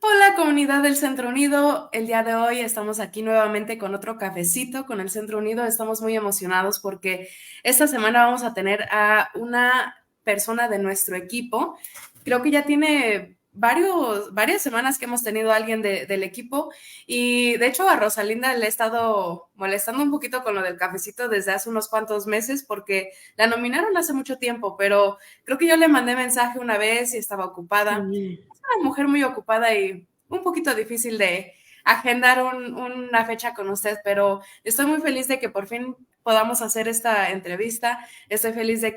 Hola, comunidad del Centro Unido. El día de hoy estamos aquí nuevamente con otro cafecito con el Centro Unido. Estamos muy emocionados porque esta semana vamos a tener a una persona de nuestro equipo. Creo que ya tiene varias semanas que hemos tenido a alguien del equipo y de hecho a Rosalinda le he estado molestando un poquito con lo del cafecito desde hace unos cuantos meses porque la nominaron hace mucho tiempo, pero creo que yo le mandé mensaje una vez y estaba ocupada. Sí. Una mujer muy ocupada y un poquito difícil de agendar una fecha con usted, pero estoy muy feliz de que por fin podamos hacer esta entrevista. Estoy feliz de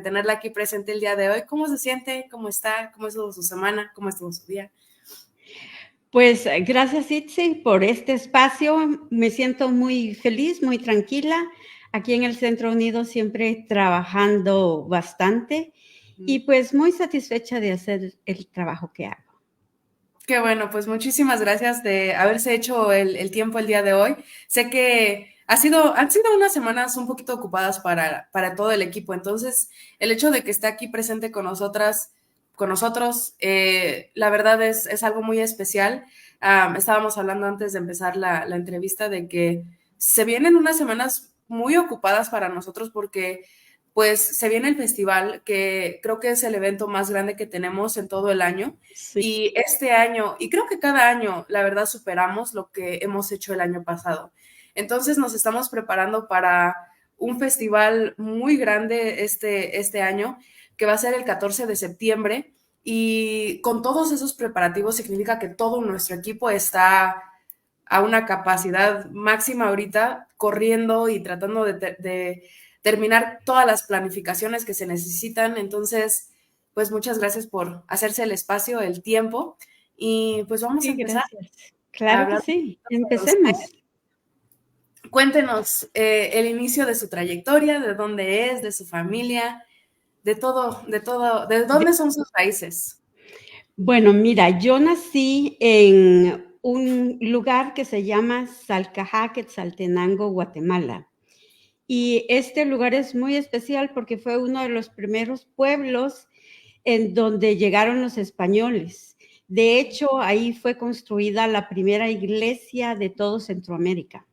tenerla aquí presente el día de hoy. ¿Cómo se siente? ¿Cómo está? ¿Cómo estuvo su semana? ¿Cómo estuvo su día? Pues gracias, Itzi, por este espacio. Me siento muy feliz, muy tranquila. Aquí en el Centro Unido siempre trabajando bastante y pues muy satisfecha de hacer el trabajo que hago. Qué bueno, pues muchísimas gracias de haberse hecho el tiempo el día de hoy. Sé que han sido unas semanas un poquito ocupadas para todo el equipo, entonces el hecho de que esté aquí presente con nosotros, la verdad es algo muy especial. Estábamos hablando antes de empezar la entrevista de que se vienen unas semanas muy ocupadas para nosotros porque pues se viene el festival, que creo que es el evento más grande que tenemos en todo el año. Sí. Y este año, y creo que cada año, la verdad, superamos lo que hemos hecho el año pasado. Entonces nos estamos preparando para un festival muy grande este año, que va a ser el 14 de septiembre. Y con todos esos preparativos significa que todo nuestro equipo está a una capacidad máxima ahorita, corriendo y tratando de terminar todas las planificaciones que se necesitan. Entonces, pues muchas gracias por hacerse el espacio, el tiempo, y pues vamos a Sí, empezar gracias. a Claro que hablar un sí. poquito sobre usted. Empecemos. Cuéntenos el inicio de su trayectoria, de dónde es, de su familia, de dónde son sus raíces. Bueno, mira, yo nací en un lugar que se llama Salcajaquetzaltenango, Guatemala. Y este lugar es muy especial porque fue uno de los primeros pueblos en donde llegaron los españoles. De hecho, ahí fue construida la primera iglesia de todo Centroamérica.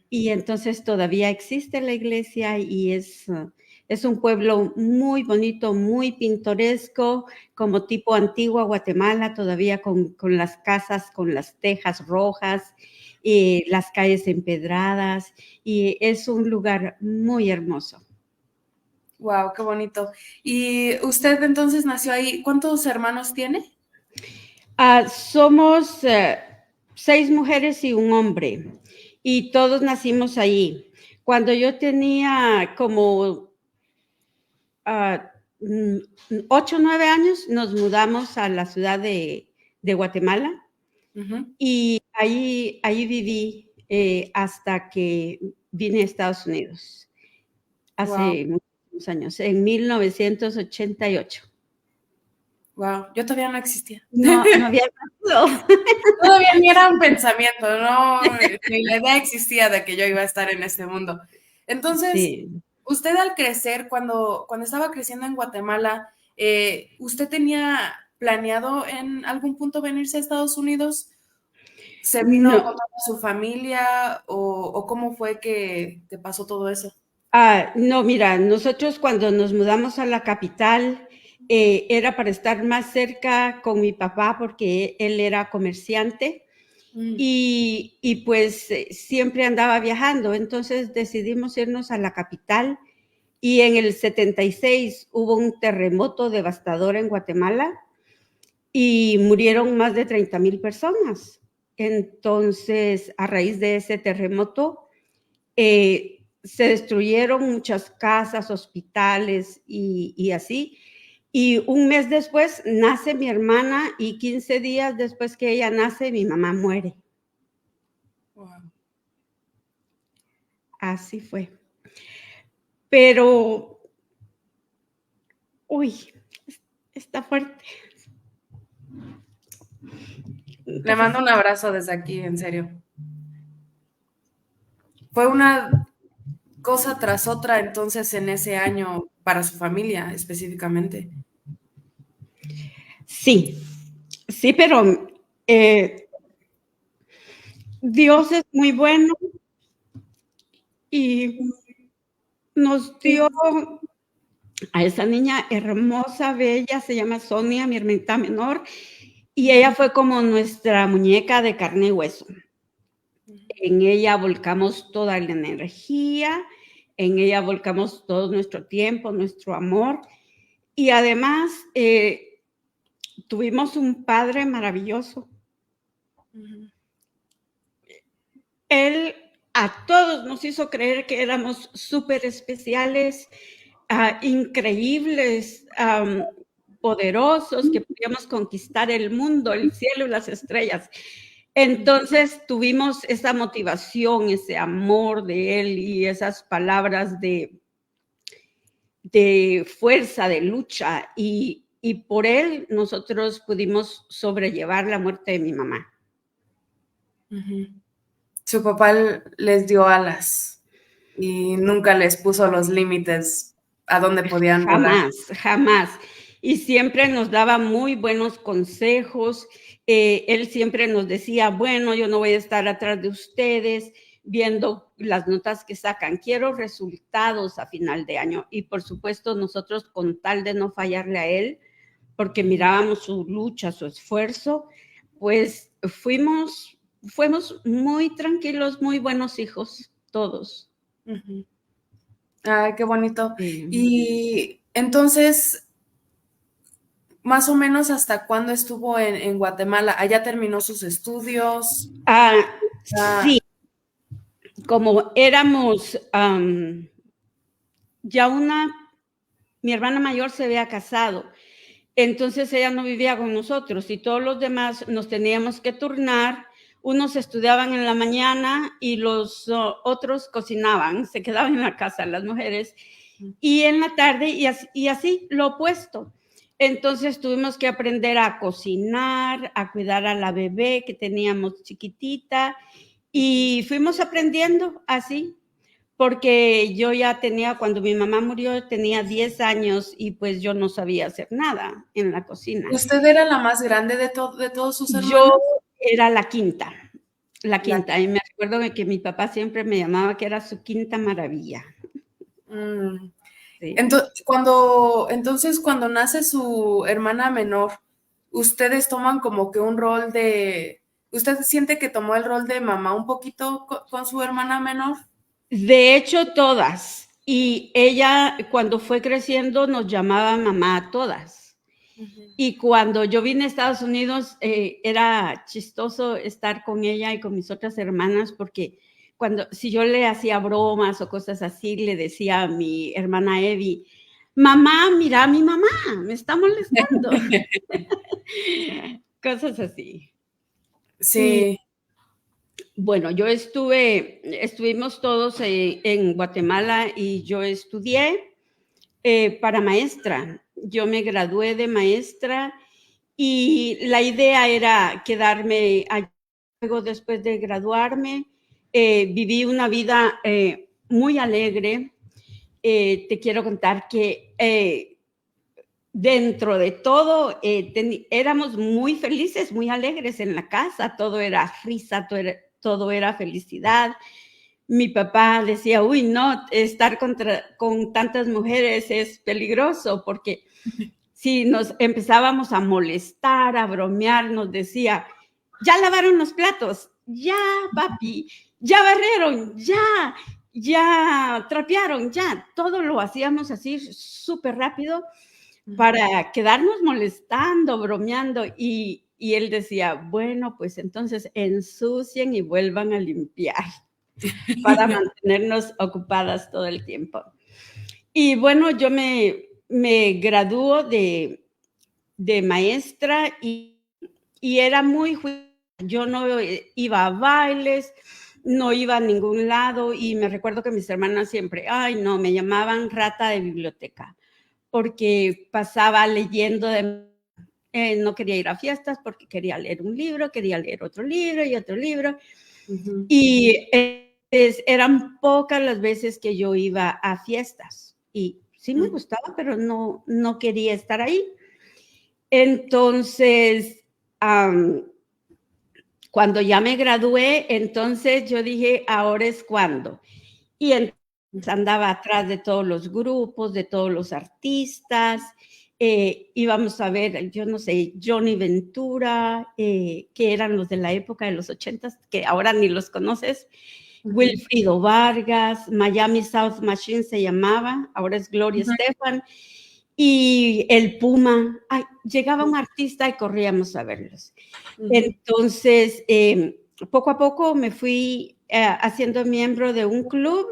Y entonces todavía existe la iglesia y es un pueblo muy bonito, muy pintoresco, como tipo antigua Guatemala, todavía con las casas, con las tejas rojas, las calles empedradas, y es un lugar muy hermoso. Wow, qué bonito. ¿Y usted entonces nació ahí? ¿Cuántos hermanos tiene? Somos 6 mujeres y un hombre, y todos nacimos ahí. Cuando yo tenía como 8 o 9 años, nos mudamos a la ciudad de Guatemala y ahí viví hasta que vine a Estados Unidos Wow, hace muchos años, en 1988. wow. Yo todavía no existía. No, no había nacido. Todavía ni era un pensamiento, no, ni la idea existía de que yo iba a estar en este mundo. Entonces, Sí. usted al crecer, cuando estaba creciendo en Guatemala, ¿usted tenía planeado en algún punto venirse a Estados Unidos? ¿Se vino con No, toda su familia o cómo fue que pasó todo eso? no, mira, nosotros cuando nos mudamos a la capital, era para estar más cerca con mi papá porque él era comerciante. Mm, Y pues siempre andaba viajando, entonces decidimos irnos a la capital y en el 76 hubo un terremoto devastador en Guatemala y murieron más de 30,000 personas. Entonces, a raíz de ese terremoto, se destruyeron muchas casas, hospitales y así. Y un mes después nace mi hermana y 15 días después que ella nace, mi mamá muere. Wow. Así fue. Pero, uy, está fuerte. Le mando un abrazo desde aquí, en serio. Fue una cosa tras otra entonces en ese año para su familia específicamente. Sí, sí, pero Dios es muy bueno y nos dio a esa niña hermosa, bella, se llama Sonia, mi hermanita menor, y ella fue como nuestra muñeca de carne y hueso. En ella volcamos toda la energía, en ella volcamos todo nuestro tiempo, nuestro amor, y además tuvimos un padre maravilloso. Él a todos nos hizo creer que éramos súper especiales, increíbles, poderosos, que podíamos conquistar el mundo, el cielo y las estrellas. Entonces tuvimos esa motivación, ese amor de él y esas palabras de fuerza, de lucha, y por él nosotros pudimos sobrellevar la muerte de mi mamá. Su papá les dio alas y nunca les puso los límites a dónde podían volar. Jamás, jamás. Y siempre nos daba muy buenos consejos. Él siempre nos decía, bueno, yo no voy a estar atrás de ustedes viendo las notas que sacan. Quiero resultados a final de año. Y por supuesto, nosotros con tal de no fallarle a él, porque mirábamos su lucha, su esfuerzo, pues fuimos muy tranquilos, muy buenos hijos, todos. Ay, qué bonito. Y entonces, más o menos, ¿hasta cuándo estuvo en Guatemala? ¿Allá terminó sus estudios? Sí, como éramos ya mi hermana mayor se había casado, entonces ella no vivía con nosotros y todos los demás nos teníamos que turnar. Unos estudiaban en la mañana y los otros cocinaban, se quedaban en la casa las mujeres, y en la tarde, y así lo opuesto. Entonces tuvimos que aprender a cocinar, a cuidar a la bebé que teníamos chiquitita, y fuimos aprendiendo así, porque yo ya tenía, cuando mi mamá murió, tenía 10 años y pues yo no sabía hacer nada en la cocina. ¿Usted era la más grande de todos sus hermanos? Yo era la quinta, y me acuerdo de que mi papá siempre me llamaba que era su quinta maravilla. Sí. Entonces, cuando nace su hermana menor, ustedes toman como que un rol de... ¿Usted siente que tomó el rol de mamá un poquito con su hermana menor? De hecho, todas. Y ella, cuando fue creciendo, nos llamaba mamá a todas. Y cuando yo vine a Estados Unidos, era chistoso estar con ella y con mis otras hermanas, porque si yo le hacía bromas o cosas así, le decía a mi hermana Evi, mamá, mira a mi mamá, me está molestando. Cosas así. Sí. Y bueno, estuvimos todos en Guatemala y yo estudié para maestra. Yo me gradué de maestra y la idea era quedarme allí. Luego, después de graduarme, viví una vida muy alegre. Te quiero contar que dentro de todo éramos muy felices, muy alegres en la casa. Todo era risa, todo era felicidad. Mi papá decía, uy, no, estar con tantas mujeres es peligroso, porque si nos empezábamos a molestar, a bromear, nos decía, ya lavaron los platos, ya, papi, ya barrieron, ya trapearon, ya. Todo lo hacíamos así súper rápido para quedarnos molestando, bromeando, y él decía, bueno, pues entonces ensucien y vuelvan a limpiar para mantenernos ocupadas todo el tiempo. Y bueno, yo me gradúo de maestra y era muy juiciosa. Yo no iba a bailes, no iba a ningún lado y me recuerdo que mis hermanas siempre, ay no, me llamaban rata de biblioteca porque pasaba leyendo no quería ir a fiestas porque quería leer un libro, quería leer otro libro y otro libro. Y eran pocas las veces que yo iba a fiestas y sí me gustaba, pero no quería estar ahí. Entonces, cuando ya me gradué, entonces yo dije, ahora es cuando. Y entonces andaba atrás de todos los grupos, de todos los artistas. Íbamos a ver, yo no sé, Johnny Ventura, que eran los de la época de los 80s, que ahora ni los conoces. Wilfrido Vargas, Miami South Machine se llamaba, ahora es Gloria Estefan. Y el Puma, llegaba un artista y corríamos a verlos. Entonces, poco a poco me fui haciendo miembro de un club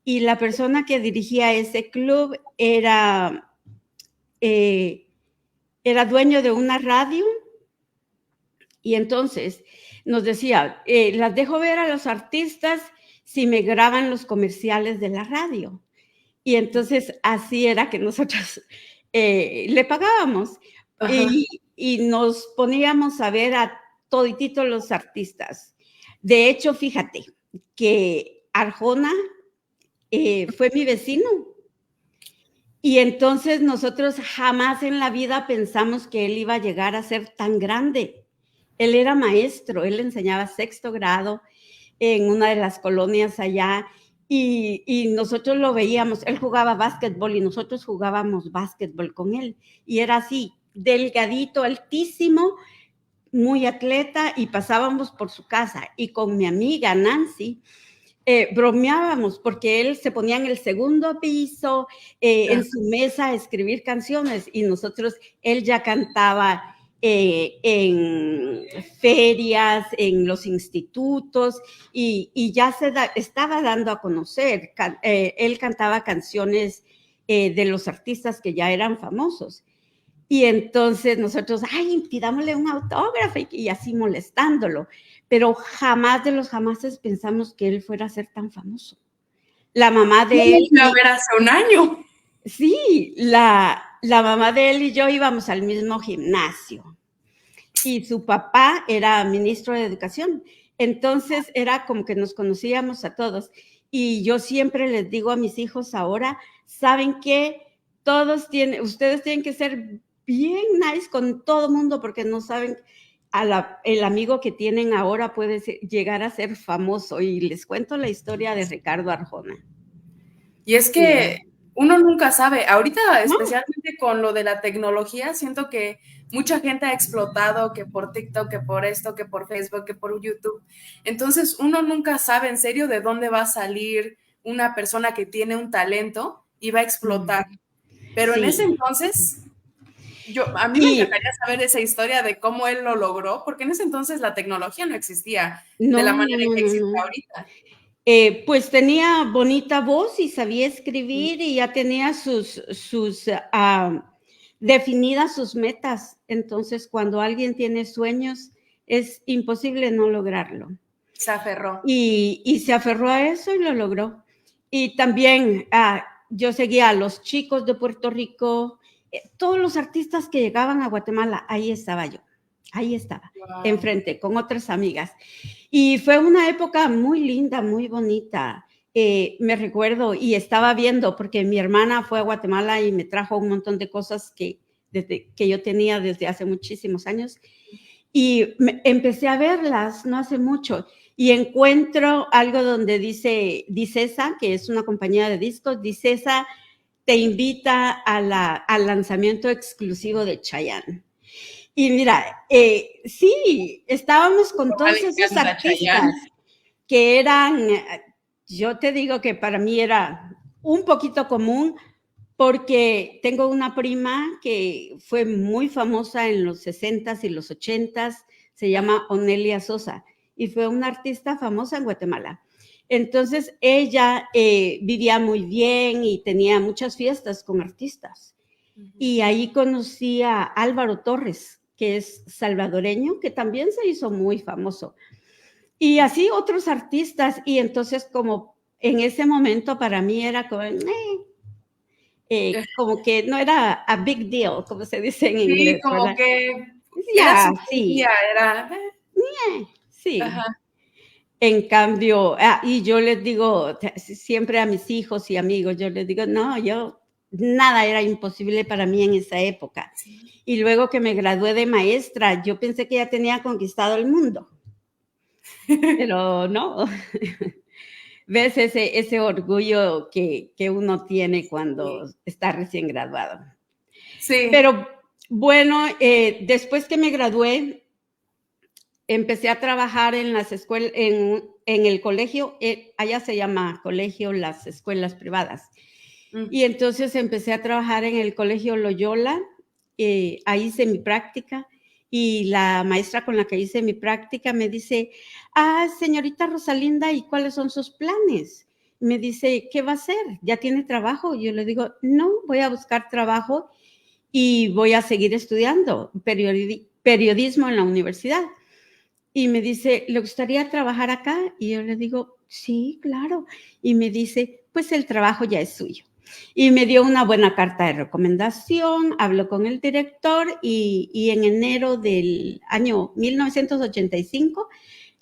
y la persona que dirigía ese club era dueño de una radio y entonces nos decía, las dejo ver a los artistas si me graban los comerciales de la radio. Y entonces así era que nosotros le pagábamos y nos poníamos a ver a todititos los artistas. De hecho, fíjate que Arjona fue mi vecino y entonces nosotros jamás en la vida pensamos que él iba a llegar a ser tan grande. Él era maestro, él enseñaba 6º grado en una de las colonias allá y nosotros lo veíamos, él jugaba básquetbol y nosotros jugábamos básquetbol con él y era así, delgadito, altísimo, muy atleta y pasábamos por su casa y con mi amiga Nancy bromeábamos porque él se ponía en el segundo piso, en su mesa a escribir canciones y nosotros, él ya cantaba en ferias, en los institutos y ya estaba dando a conocer. Él cantaba canciones de los artistas que ya eran famosos. Y entonces nosotros, pidámosle un autógrafo y así molestándolo. Pero jamás de los jamases pensamos que él fuera a ser tan famoso. La mamá de él... A ver, hace un año. Sí, la mamá de él y yo íbamos al mismo gimnasio. Y su papá era ministro de Educación. Entonces era como que nos conocíamos a todos. Y yo siempre les digo a mis hijos ahora, ¿saben qué? Ustedes tienen que ser bien nice con todo mundo porque no saben, el amigo que tienen ahora puede llegar a ser famoso. Y les cuento la historia de Ricardo Arjona. Y es que uno nunca sabe. Ahorita, especialmente con lo de la tecnología, siento que mucha gente ha explotado, que por TikTok, que por esto, que por Facebook, que por YouTube. Entonces, uno nunca sabe en serio de dónde va a salir una persona que tiene un talento y va a explotar. Pero en ese entonces, a mí me encantaría saber esa historia de cómo él lo logró, porque en ese entonces la tecnología no existía de la manera que existe ahorita. Pues tenía bonita voz y sabía escribir y ya tenía definidas sus metas. Entonces, cuando alguien tiene sueños, es imposible no lograrlo. Se aferró. Y se aferró a eso y lo logró. Y también yo seguía a los chicos de Puerto Rico, todos los artistas que llegaban a Guatemala, ahí estaba yo. Ahí estaba, enfrente, con otras amigas. Y fue una época muy linda, muy bonita. Me recuerdo y estaba viendo, porque mi hermana fue a Guatemala y me trajo un montón de cosas que yo tenía desde hace muchísimos años. Y empecé a verlas no hace mucho. Y encuentro algo donde dice Dicesa, que es una compañía de discos, Dicesa te invita al lanzamiento exclusivo de Chayanne. Y mira, sí, estábamos con todos esos artistas que eran, yo te digo que para mí era un poquito común porque tengo una prima que fue muy famosa en los 60s y los 80s, se llama Onelia Sosa y fue una artista famosa en Guatemala. Entonces ella vivía muy bien y tenía muchas fiestas con artistas. Y ahí conocí a Álvaro Torres, que es salvadoreño, que también se hizo muy famoso. Y así otros artistas, y entonces como en ese momento para mí era como que no era a big deal, como se dice en Sí, inglés, como ¿verdad? que era Ya, su día, sí, era, sí. ajá, En cambio, y yo les digo siempre a mis hijos y amigos, yo les digo, no, nada era imposible para mí en esa época. sí. Y luego que me gradué de maestra, yo pensé que ya tenía conquistado el mundo, pero no. ¿Ves ese orgullo que uno tiene Sí, cuando está recién graduado? sí, Pero bueno, después que me gradué, empecé a trabajar en las escuelas, en el colegio, allá se llama colegio las escuelas privadas. mm, Y entonces empecé a trabajar en el colegio Loyola, ahí hice mi práctica y la maestra con la que hice mi práctica me dice, señorita Rosalinda, ¿y cuáles son sus planes? Me dice, ¿qué va a hacer? ¿Ya tiene trabajo? Yo le digo, no, voy a buscar trabajo y voy a seguir estudiando periodismo en la universidad. Y me dice, ¿le gustaría trabajar acá? Y yo le digo, sí, claro. Y me dice, pues el trabajo ya es suyo. Y me dio una buena carta de recomendación, habló con el director y en enero del año 1985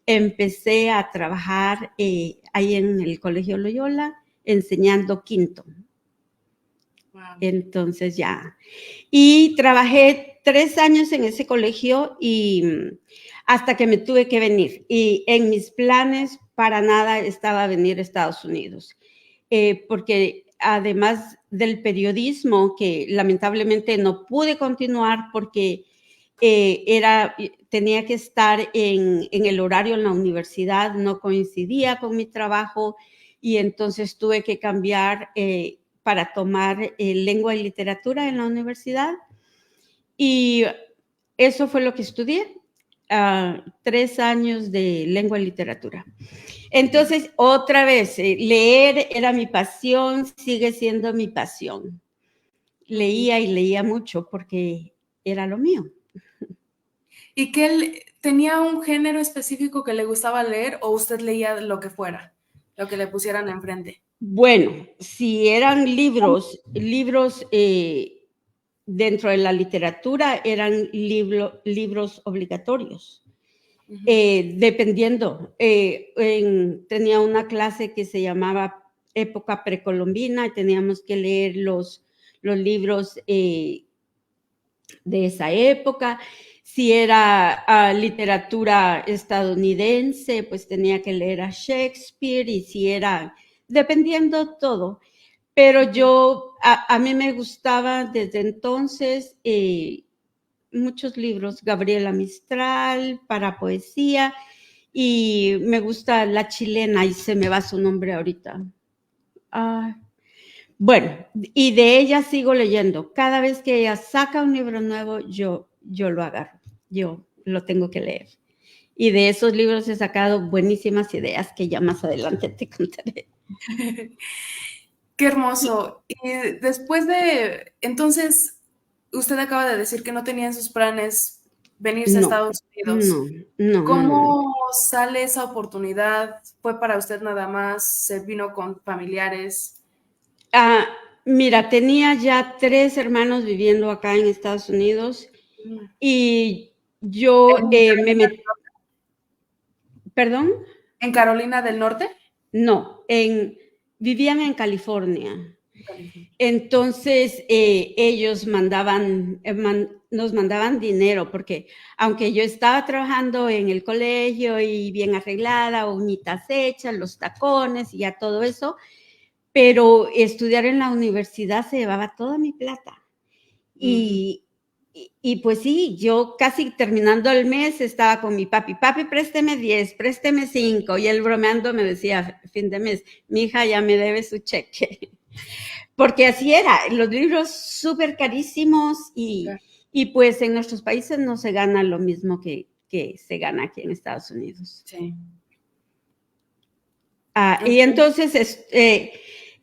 empecé a trabajar ahí en el Colegio Loyola enseñando quinto. wow. Entonces ya. Y trabajé 3 años en ese colegio y hasta que me tuve que venir. Y en mis planes para nada estaba venir a Estados Unidos, porque además del periodismo, que lamentablemente no pude continuar porque tenía que estar en el horario en la universidad, no coincidía con mi trabajo y entonces tuve que cambiar para tomar lengua y literatura en la universidad y eso fue lo que estudié, 3 años de lengua y literatura. Entonces, otra vez, leer era mi pasión, sigue siendo mi pasión. Ujú. Leía y leía mucho porque era lo mío. ¿Y que él tenía un género específico que le gustaba leer o usted leía lo que fuera, lo que le pusieran enfrente? Bueno, si eran libros dentro de la literatura, eran libros obligatorios. Ujú. Dependiendo, tenía una clase que se llamaba época precolombina y teníamos que leer los libros de esa época. Si era literatura estadounidense, pues tenía que leer a Shakespeare y si era, dependiendo todo. Pero Ujú. a mí me gustaba desde entonces muchos libros, Gabriela Mistral, para poesía, y me gusta la chilena y se me va su nombre ahorita. Ah, bueno, y de ella sigo leyendo. Cada vez que ella saca un libro nuevo, yo lo agarro, yo lo tengo que leer. Y de esos libros he sacado buenísimas ideas que ya más adelante te contaré. Qué hermoso. Y después de, entonces, usted acaba de decir que no tenía en sus planes venirse a No, Estados no, Unidos. no, no, no. ¿Cómo sale esa oportunidad? ¿Fue para usted nada más? ¿Se vino con familiares? Ah, mira, tenía ya 3 hermanos viviendo acá en Estados Unidos Mm. y yo ¿En me Carolina, metí, perdón, en Carolina del Norte? no, vivían en California. En California. Entonces, ellos nos mandaban dinero, porque aunque yo estaba trabajando en el colegio y bien arreglada, uñitas hechas, los tacones y ya todo eso, pero estudiar en la universidad se llevaba toda mi plata. Ujú. Y pues sí, yo casi terminando el mes estaba con mi papi, présteme 10, présteme 5, y él bromeando me decía, fin de mes, mi hija ya me debe su cheque. Porque así era, los libros súper carísimos y pues en nuestros países no se gana lo mismo que se gana aquí en Estados Unidos. Sí. Y Ok. entonces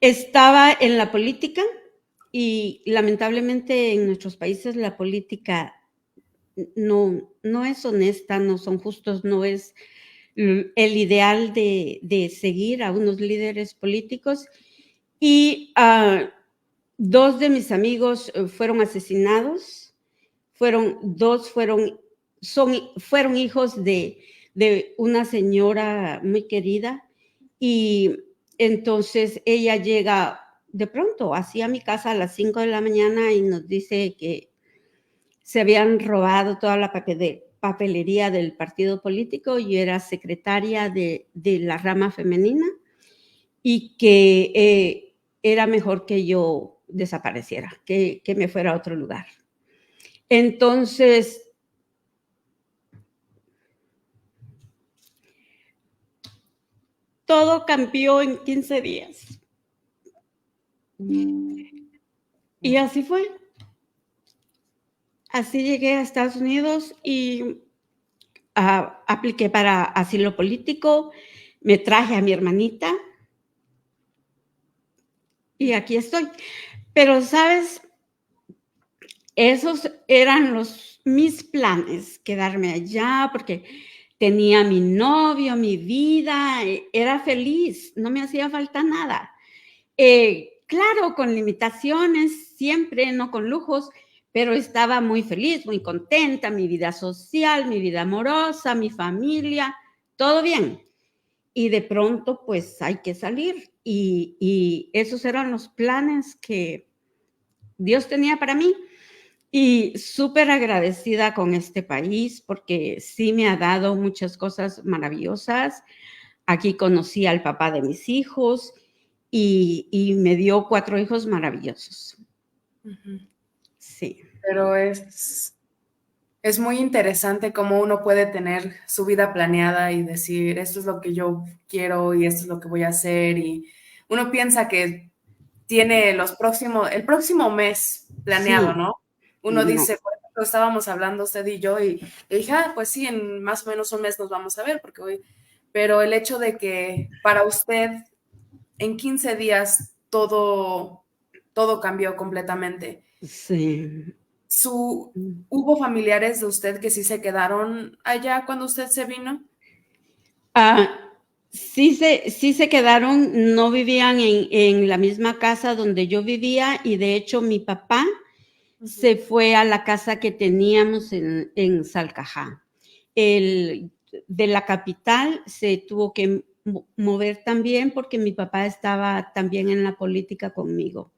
estaba en la política y lamentablemente en nuestros países la política no es honesta, no son justos, el ideal de seguir a unos líderes políticos. Y dos de mis amigos fueron asesinados. Fueron hijos de una señora muy querida, y entonces ella llega de pronto así a mi casa a las 5 de la mañana y nos dice que se habían robado toda la papelería del partido político. Yo era secretaria de la rama femenina y que era mejor que yo desapareciera, que me fuera a otro lugar. Entonces, todo cambió en 15 días. Y así fue. Así llegué a Estados Unidos y apliqué para asilo político, me traje a mi hermanita y aquí estoy. Pero, ¿sabes? Esos eran mis planes, quedarme allá, porque tenía mi novio, mi vida, era feliz, no me hacía falta nada. Claro, con limitaciones, siempre, no con lujos, pero estaba muy feliz, muy contenta, mi vida social, mi vida amorosa, mi familia, todo bien. Y de pronto, pues hay que salir. Y esos eran los planes que Dios tenía para mí. Y súper agradecida con este país porque sí me ha dado muchas cosas maravillosas. Aquí conocí al papá de mis hijos y me dio 4 hijos maravillosos. Sí. Pero es muy interesante cómo uno puede tener su vida planeada y decir, esto es lo que yo quiero y esto es lo que voy a hacer. Y uno piensa que tiene el próximo mes planeado, Sí, ¿no? Uno no, dice, por ejemplo, estábamos hablando usted y yo y dije, pues sí, en más o menos un mes nos vamos a ver, porque hoy, pero el hecho de que para usted en 15 días todo cambió completamente. sí. ¿Hubo familiares de usted que sí se quedaron allá cuando usted se vino? Sí se quedaron, no vivían en la misma casa donde yo vivía, y de hecho mi papá se fue a la casa que teníamos en Salcajá. De la capital se tuvo que mover también porque mi papá estaba también en la política conmigo.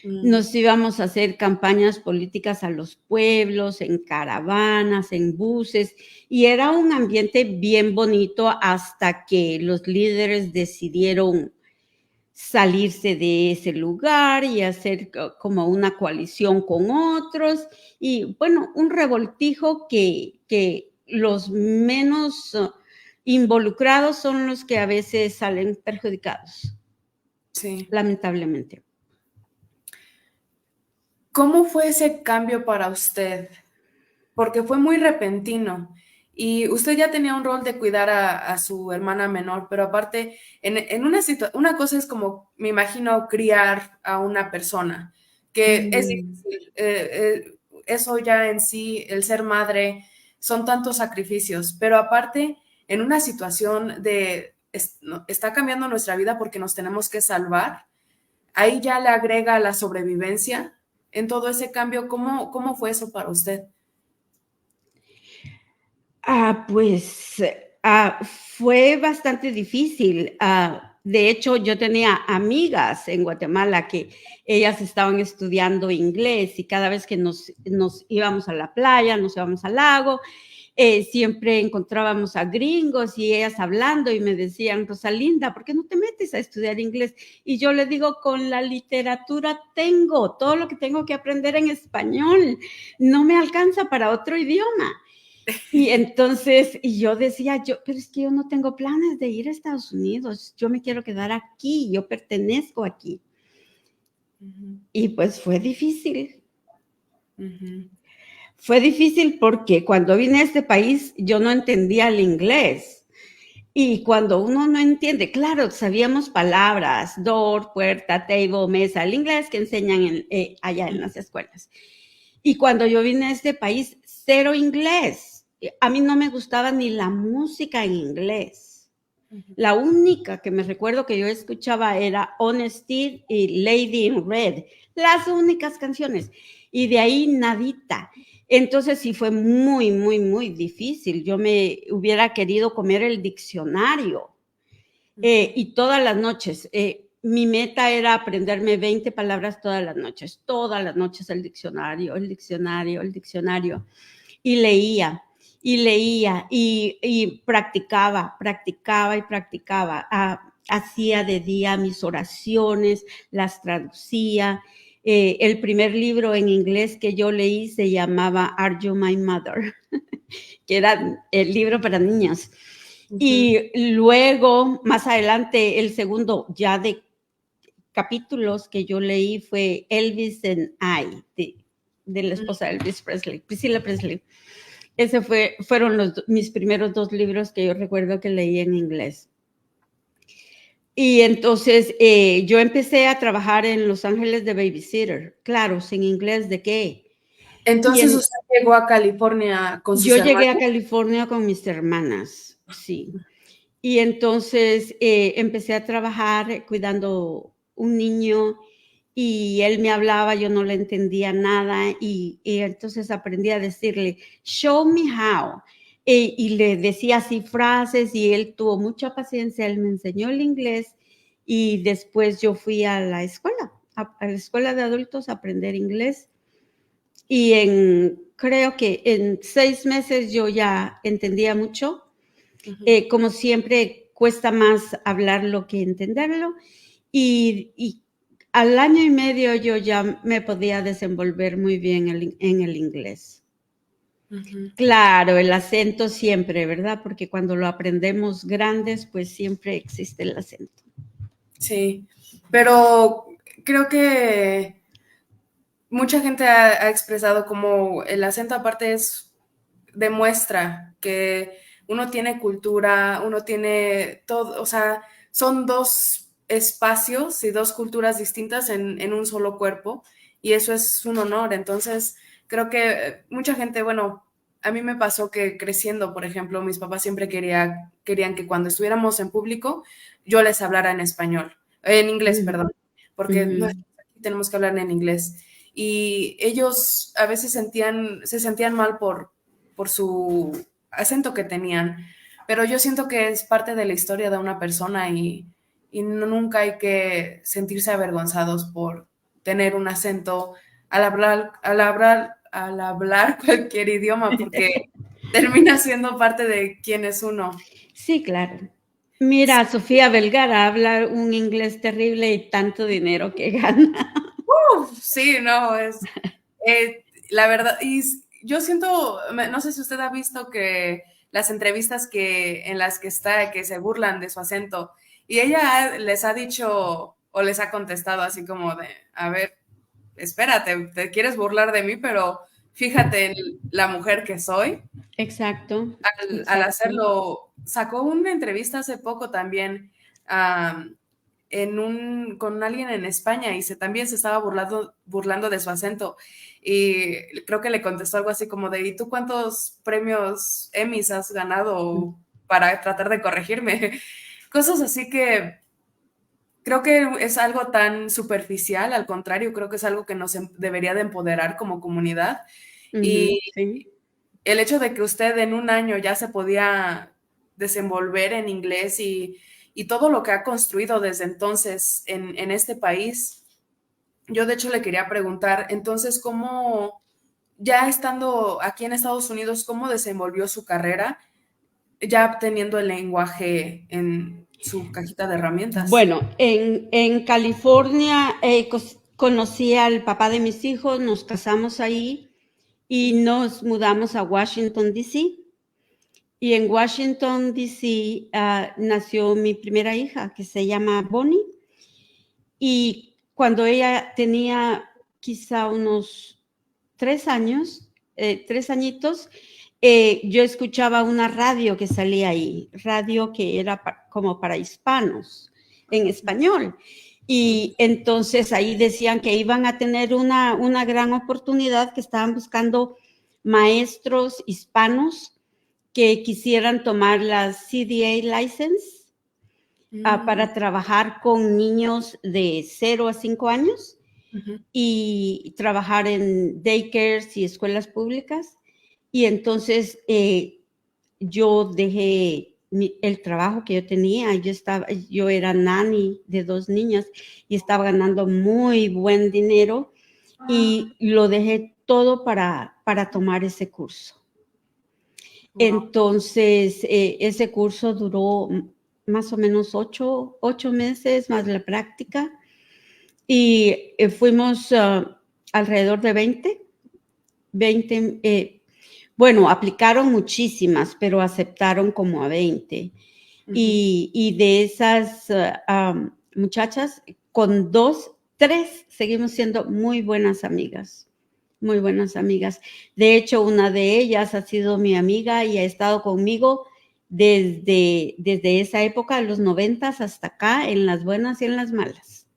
Nos íbamos a hacer campañas políticas a los pueblos, en caravanas, en buses, y era un ambiente bien bonito hasta que los líderes decidieron salirse de ese lugar y hacer como una coalición con otros, y bueno, un revoltijo que los menos involucrados son los que a veces salen perjudicados, Sí. lamentablemente. ¿Cómo fue ese cambio para usted? Porque fue muy repentino y usted ya tenía un rol de cuidar a su hermana menor, pero aparte, en una cosa es como, me imagino, criar a una persona, que es difícil. Eso ya en sí, el ser madre, son tantos sacrificios, pero aparte, en una situación está cambiando nuestra vida porque nos tenemos que salvar, ahí ya le agrega la sobrevivencia. En todo ese cambio, ¿cómo fue eso para usted? Pues fue bastante difícil. De hecho, yo tenía amigas en Guatemala que ellas estaban estudiando inglés, y cada vez que nos íbamos a la playa, nos íbamos al lago, siempre encontrábamos a gringos y ellas hablando y me decían, Rosalinda, ¿por qué no te metes a estudiar inglés? Y yo le digo, con la literatura tengo todo lo que tengo que aprender en español, no me alcanza para otro idioma. Y entonces, y yo decía, pero es que yo no tengo planes de ir a Estados Unidos, yo me quiero quedar aquí, yo pertenezco aquí. Y pues fue difícil. Fue difícil porque cuando vine a este país yo no entendía el inglés. Y cuando uno no entiende, claro, sabíamos palabras, door, puerta, table, mesa, el inglés que enseñan allá en las escuelas. Y cuando yo vine a este país, cero inglés. a mí no me gustaba ni la música en inglés. La única que me recuerdo que yo escuchaba era Honesty y Lady in Red, las únicas canciones. Y de ahí nadita. Entonces sí fue muy, muy, muy difícil. Yo me hubiera querido comer el diccionario. Y todas las noches, mi meta era aprenderme 20 palabras todas las noches el diccionario, el diccionario, el diccionario. Y leía, y practicaba, practicaba y practicaba. Hacía de día mis oraciones, las traducía. El primer libro en inglés que yo leí se llamaba Are You My Mother? Que era el libro para niños. Y luego, más adelante, el segundo ya de capítulos que yo leí fue Elvis and I, de la esposa de Elvis Presley, Priscilla Presley. Ese fueron mis primeros 2 libros que yo recuerdo que leí en inglés. Y entonces yo empecé a trabajar en Los Ángeles de babysitter. Claro, sin inglés, ¿de qué? Entonces usted llegó a California con sus Yo hermanas. llegué a California con mis hermanas, sí. Y entonces empecé a trabajar cuidando un niño y él me hablaba, yo no le entendía nada y entonces aprendí a decirle, show me how. Y le decía así frases y él tuvo mucha paciencia, él me enseñó el inglés y después yo fui a la escuela, a la escuela de adultos a aprender inglés y creo que en 6 meses yo ya entendía mucho. Como siempre, cuesta más hablarlo que entenderlo. Y al año y medio yo ya me podía desenvolver muy bien en el inglés. Claro, el acento siempre, ¿verdad? Porque cuando lo aprendemos grandes, pues siempre existe el acento. Sí, pero creo que mucha gente ha expresado como el acento aparte demuestra que uno tiene cultura, uno tiene todo, o sea, son 2 espacios y 2 culturas distintas en un solo cuerpo y eso es un honor. Entonces, creo que mucha gente, bueno, a mí me pasó que creciendo, por ejemplo, mis papás siempre querían que cuando estuviéramos en público yo les hablara en español, en inglés, perdón, porque aquí tenemos que hablar en inglés. Y ellos a veces se sentían mal por su acento que tenían, pero yo siento que es parte de la historia de una persona y nunca hay que sentirse avergonzados por tener un acento al hablar cualquier idioma, porque termina siendo parte de quién es uno. Sí, claro. Mira, Sofía Vergara habla un inglés terrible y tanto dinero que gana. Sí, no, es la verdad, y yo siento, no sé si usted ha visto que las entrevistas en las que está, que se burlan de su acento, y ella les ha dicho o les ha contestado así como de, a ver, espérate, te quieres burlar de mí, pero fíjate en la mujer que soy. Exacto. Al hacerlo, sacó una entrevista hace poco también con alguien en España y también se estaba burlando de su acento y creo que le contestó algo así como de, ¿y tú cuántos premios Emmys has ganado para tratar de corregirme? Cosas así que creo que es algo tan superficial, al contrario, creo que es algo que nos debería de empoderar como comunidad. Y Sí. el hecho de que usted en un año ya se podía desenvolver en inglés y todo lo que ha construido desde entonces en este país, yo de hecho le quería preguntar, entonces, ¿cómo, ya estando aquí en Estados Unidos, cómo desenvolvió su carrera, ya teniendo el lenguaje en su cajita de herramientas? Bueno, en California conocí al papá de mis hijos, nos casamos ahí y nos mudamos a Washington, D.C. Y en Washington, D.C. Nació mi primera hija, que se llama Bonnie. Y cuando ella tenía quizá unos 3 años, 3 añitos, yo escuchaba una radio que salía ahí, radio que era como para hispanos, en español. Y entonces ahí decían que iban a tener una gran oportunidad, que estaban buscando maestros hispanos que quisieran tomar la CDA license para trabajar con niños de 0 a 5 años y trabajar en daycares y escuelas públicas. Y entonces yo dejé el trabajo que yo tenía. Yo era nanny de 2 niñas y estaba ganando muy buen dinero y lo dejé todo para tomar ese curso. Wow. Entonces, ese curso duró más o menos 8 meses más la práctica y fuimos alrededor de 20, bueno, aplicaron muchísimas, pero aceptaron como a 20. Y de esas muchachas, con 3 seguimos siendo muy buenas amigas, muy buenas amigas. De hecho, una de ellas ha sido mi amiga y ha estado conmigo desde esa época, los 90 hasta acá, en las buenas y en las malas.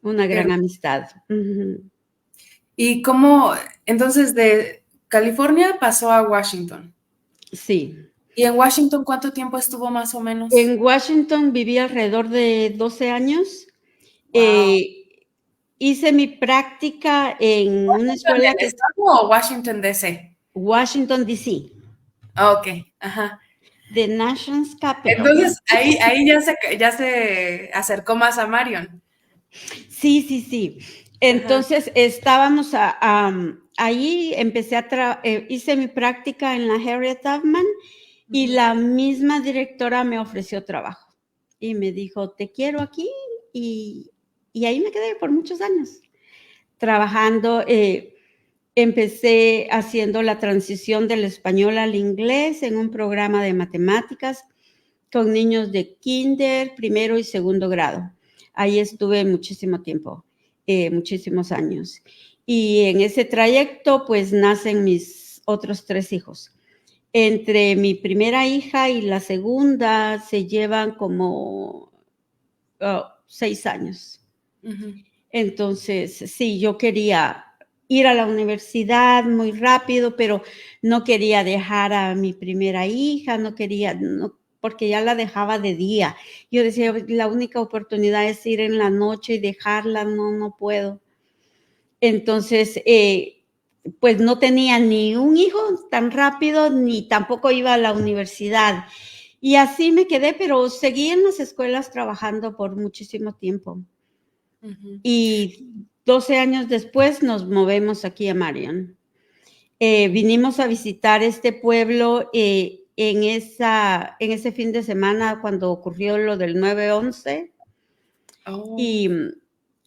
Una gran amistad. ¿Y cómo, entonces, de California pasó a Washington? Sí. ¿Y en Washington cuánto tiempo estuvo más o menos? En Washington viví alrededor de 12 años. Wow. Hice mi práctica en una escuela ¿El estado o Washington, D.C.? Washington, D.C. Ok, ajá. The Nation's Capital. Entonces, ahí ya se acercó más a Marion. Sí. Entonces, estábamos ahí, hice mi práctica en la Harriet Tubman y la misma directora me ofreció trabajo y me dijo, te quiero aquí, y ahí me quedé por muchos años trabajando. Empecé haciendo la transición del español al inglés en un programa de matemáticas con niños de kinder, primero y segundo grado. Ahí estuve muchísimo tiempo, muchísimos años. Y en ese trayecto, pues, nacen mis otros 3 hijos. Entre mi primera hija y la segunda se llevan como 6 años. Entonces, sí, yo quería ir a la universidad muy rápido, pero no quería dejar a mi primera hija, porque ya la dejaba de día. Yo decía, la única oportunidad es ir en la noche y dejarla, no puedo. Entonces, pues no tenía ni un hijo tan rápido, ni tampoco iba a la universidad. Y así me quedé, pero seguí en las escuelas trabajando por muchísimo tiempo. Y 12 años después nos movemos aquí a Marion. Vinimos a visitar este pueblo en ese fin de semana cuando ocurrió lo del 9/11. Y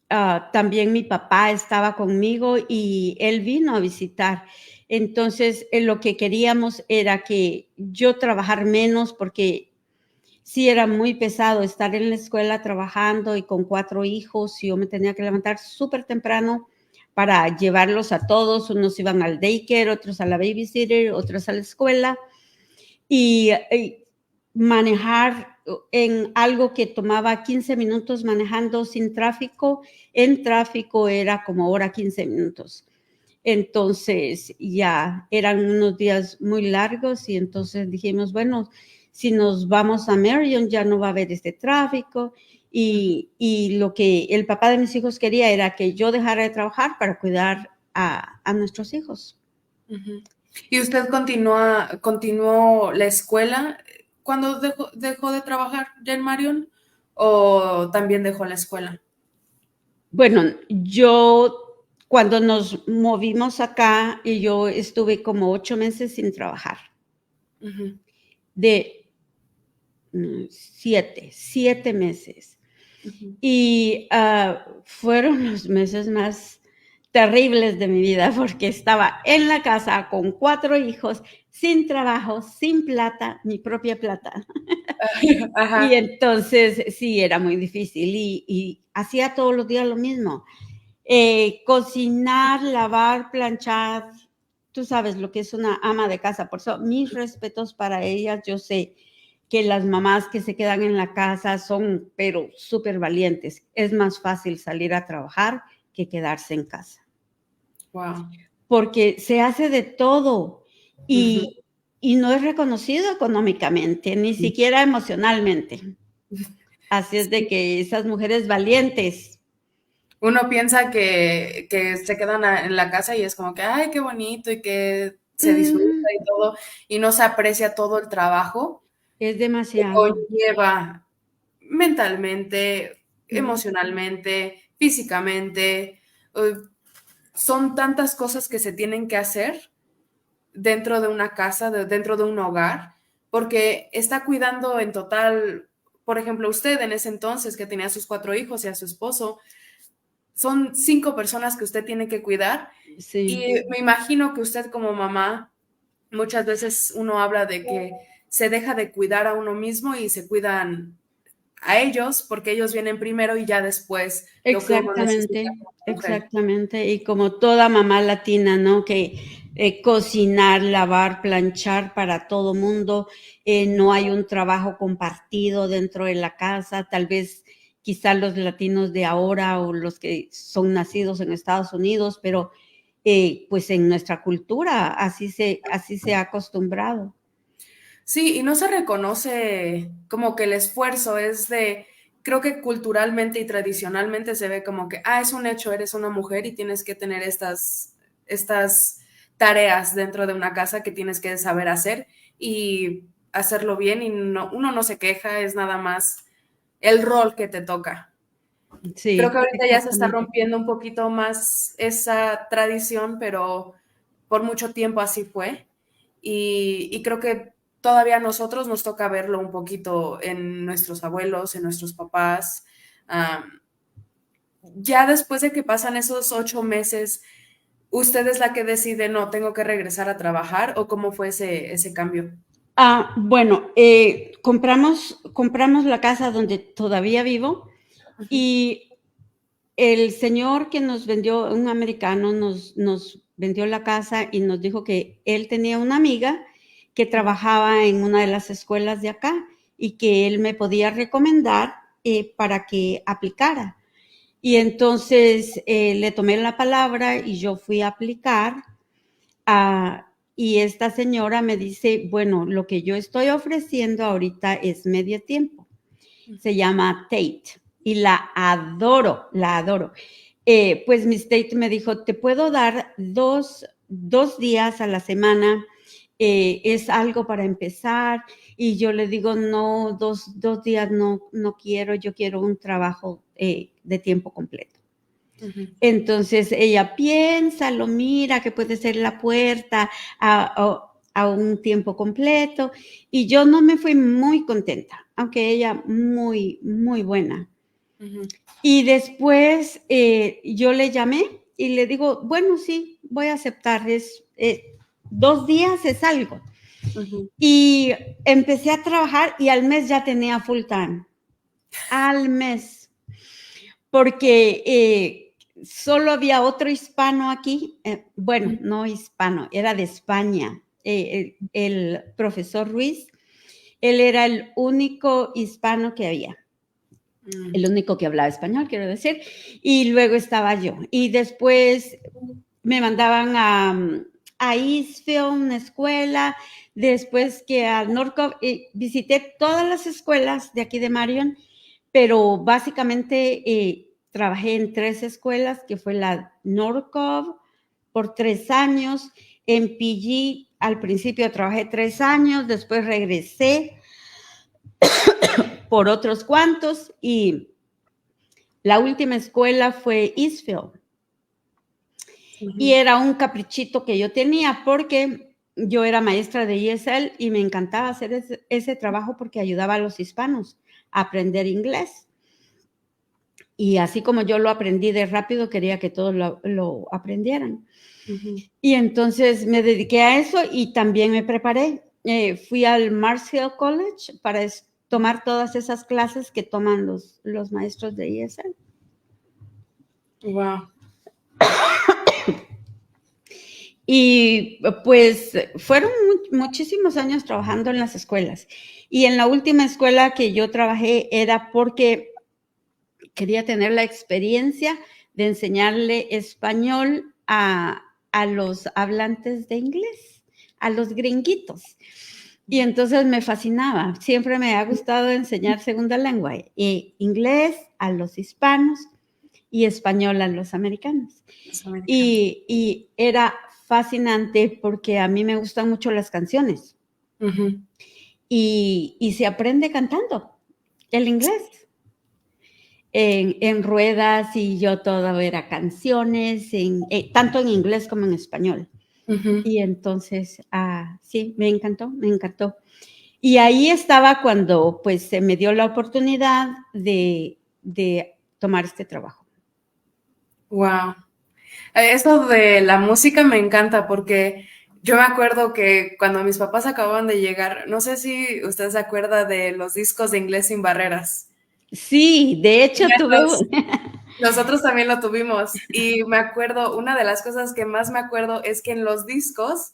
también mi papá estaba conmigo y él vino a visitar. Entonces, lo que queríamos era que yo trabajar menos porque sí era muy pesado estar en la escuela trabajando y con 4 hijos y yo me tenía que levantar súper temprano para llevarlos a todos. Unos iban al daycare, otros a la babysitter, otros a la escuela y manejar en algo que tomaba 15 minutos manejando sin tráfico. En tráfico era como hora 15 minutos. Entonces ya eran unos días muy largos y entonces dijimos, bueno, si nos vamos a Marion ya no va a haber este tráfico y lo que el papá de mis hijos quería era que yo dejara de trabajar para cuidar a nuestros hijos. ¿Y usted continuó la escuela cuando dejó de trabajar ya en Marion o también dejó la escuela? Bueno, yo cuando nos movimos acá y yo estuve como 8 meses sin trabajar. De 7 meses. Y fueron los meses más terribles de mi vida porque estaba en la casa con 4 hijos, sin trabajo, sin plata, mi propia plata. Ajá. Y entonces sí, era muy difícil y hacía todos los días lo mismo. Cocinar, lavar, planchar, tú sabes lo que es una ama de casa. Por eso, mis respetos para ellas. Yo sé que las mamás que se quedan en la casa son, pero súper valientes. Es más fácil salir a trabajar que quedarse en casa. Wow. Porque se hace de todo. Y y no es reconocido económicamente, ni siquiera emocionalmente. Así es de que esas mujeres valientes. Uno piensa que se quedan en la casa y es como que, ay, qué bonito y que se disfruta Ujú, y todo, y no se aprecia todo el trabajo es que demasiado. conlleva mentalmente, Ujú. emocionalmente, físicamente. eh, Son tantas cosas que se tienen que hacer dentro de una casa, dentro de un hogar, porque está cuidando en total, por ejemplo, usted en ese entonces que tenía a sus 4 hijos y a su esposo, son 5 personas que usted tiene que cuidar Sí, y me imagino que usted como mamá, muchas veces uno habla de que se deja de cuidar a uno mismo y se cuidan a ellos porque ellos vienen primero y ya después lo que uno necesita exactamente, como mujer. exactamente. Y como toda mamá latina, ¿no? Que cocinar, lavar, planchar para todo mundo, no hay un trabajo compartido dentro de la casa, tal vez quizá los latinos de ahora o los que son nacidos en Estados Unidos, pero pues en nuestra cultura así se ha acostumbrado. Sí, y no se reconoce como que el esfuerzo es de, creo que culturalmente y tradicionalmente se ve como que, es un hecho, eres una mujer y tienes que tener estas tareas dentro de una casa que tienes que saber hacer y hacerlo bien y no, uno no se queja, es nada más el rol que te toca. Creo que Sí, ahorita ya se está exactamente. rompiendo un poquito más esa tradición, pero por mucho tiempo así fue. Y creo que todavía a nosotros nos toca verlo un poquito en nuestros abuelos, en nuestros papás. Am, ya después de que pasan esos 8 meses, ¿usted es la que decide, no, tengo que regresar a trabajar? ¿O cómo fue ese cambio? Bueno, compramos la casa donde todavía vivo Ujú, y el señor que nos vendió, un americano, nos vendió la casa y nos dijo que él tenía una amiga que ujú, trabajaba en una de las escuelas de acá y que él me podía recomendar para que aplicara. Y entonces le tomé la palabra y yo fui a aplicar. Y esta señora me dice, bueno, lo que yo estoy ofreciendo ahorita es medio tiempo. Se llama Tate y la adoro, la adoro. Pues Miss Tate me dijo, te puedo dar dos días a la semana, es algo para empezar. Y yo le digo, no, dos días no quiero, yo quiero un trabajo de tiempo completo. ujú, Entonces ella piensa, lo mira, que puede ser la puerta a un tiempo completo. Y yo no me fui muy contenta, aunque ella muy, muy buena. ujú, Y después yo le llamé y le digo, bueno, sí, voy a aceptar, 2 días es algo. ujú. Y empecé a trabajar y al mes ya tenía full time, al mes, porque solo había otro hispano aquí, bueno, no hispano, era de España, el profesor Ruiz, él era el único hispano que había, Mm, el único que hablaba español, quiero decir, y luego estaba yo. Y después me mandaban a Eastville, una escuela, después que a Norcov, visité todas las escuelas de aquí de Marion, pero básicamente trabajé en 3 escuelas, que fue la Norcov por 3 años, en PG al principio trabajé 3 años, después regresé por otros cuantos y la última escuela fue Eastville. Y ujú. era un caprichito que yo tenía porque yo era maestra de ESL y me encantaba hacer ese trabajo porque ayudaba a los hispanos a aprender inglés. Y así como yo lo aprendí de rápido, quería que todos lo aprendieran. Ujú. Y entonces me dediqué a eso y también me preparé. Fui al Mars Hill College para tomar todas esas clases que toman los maestros de ESL. Wow. Y pues fueron muchísimos años trabajando en las escuelas. Y en la última escuela que yo trabajé era porque quería tener la experiencia de enseñarle español a los hablantes de inglés, a los gringuitos. Y entonces me fascinaba. Siempre me ha gustado enseñar segunda lengua, inglés a los hispanos y español a los americanos. Los americanos. Y era fascinante porque a mí me gustan mucho las canciones. Ujú. Y se aprende cantando el inglés. En ruedas y yo todo era canciones, tanto en inglés como en español. Ujú. Y entonces, sí, me encantó, me encantó. Y ahí estaba cuando pues se me dio la oportunidad de tomar este trabajo. Wow. Esto de la música me encanta porque yo me acuerdo que cuando mis papás acababan de llegar, no sé si usted se acuerda de los discos de Inglés sin Barreras. Sí, de hecho tuve Nosotros también lo tuvimos y me acuerdo, una de las cosas que más me acuerdo es que en los discos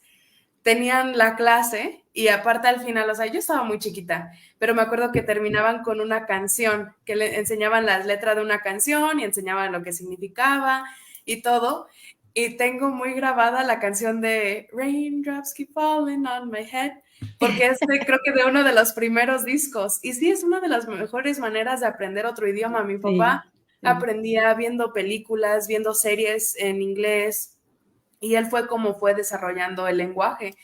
tenían la clase y aparte al final, o sea, yo estaba muy chiquita, pero me acuerdo que terminaban con una canción, que le enseñaban las letras de una canción y enseñaban lo que significaba y todo. Y tengo muy grabada la canción de Raindrops Keep Falling on My Head, porque es creo que de uno de los primeros discos. Y sí, es una de las mejores maneras de aprender otro idioma. Mi Sí, papá sí. aprendía viendo películas, viendo series en inglés, y él fue como fue desarrollando el lenguaje.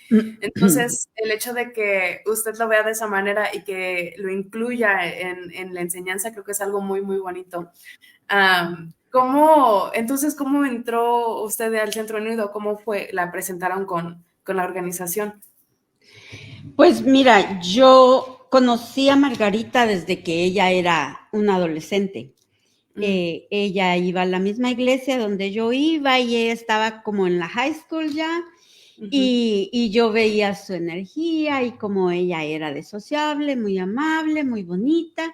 Entonces, el hecho de que usted lo vea de esa manera y que lo incluya en la enseñanza, creo que es algo muy, muy bonito. ¿Cómo entró usted al Centro Unido? ¿Cómo fue? ¿La presentaron con la organización? Pues mira, yo conocí a Margarita desde que ella era una adolescente. Mm, Ella iba a la misma iglesia donde yo iba y ella estaba como en la high school ya. ujú. Y yo veía su energía y como ella era de sociable, muy amable, muy bonita.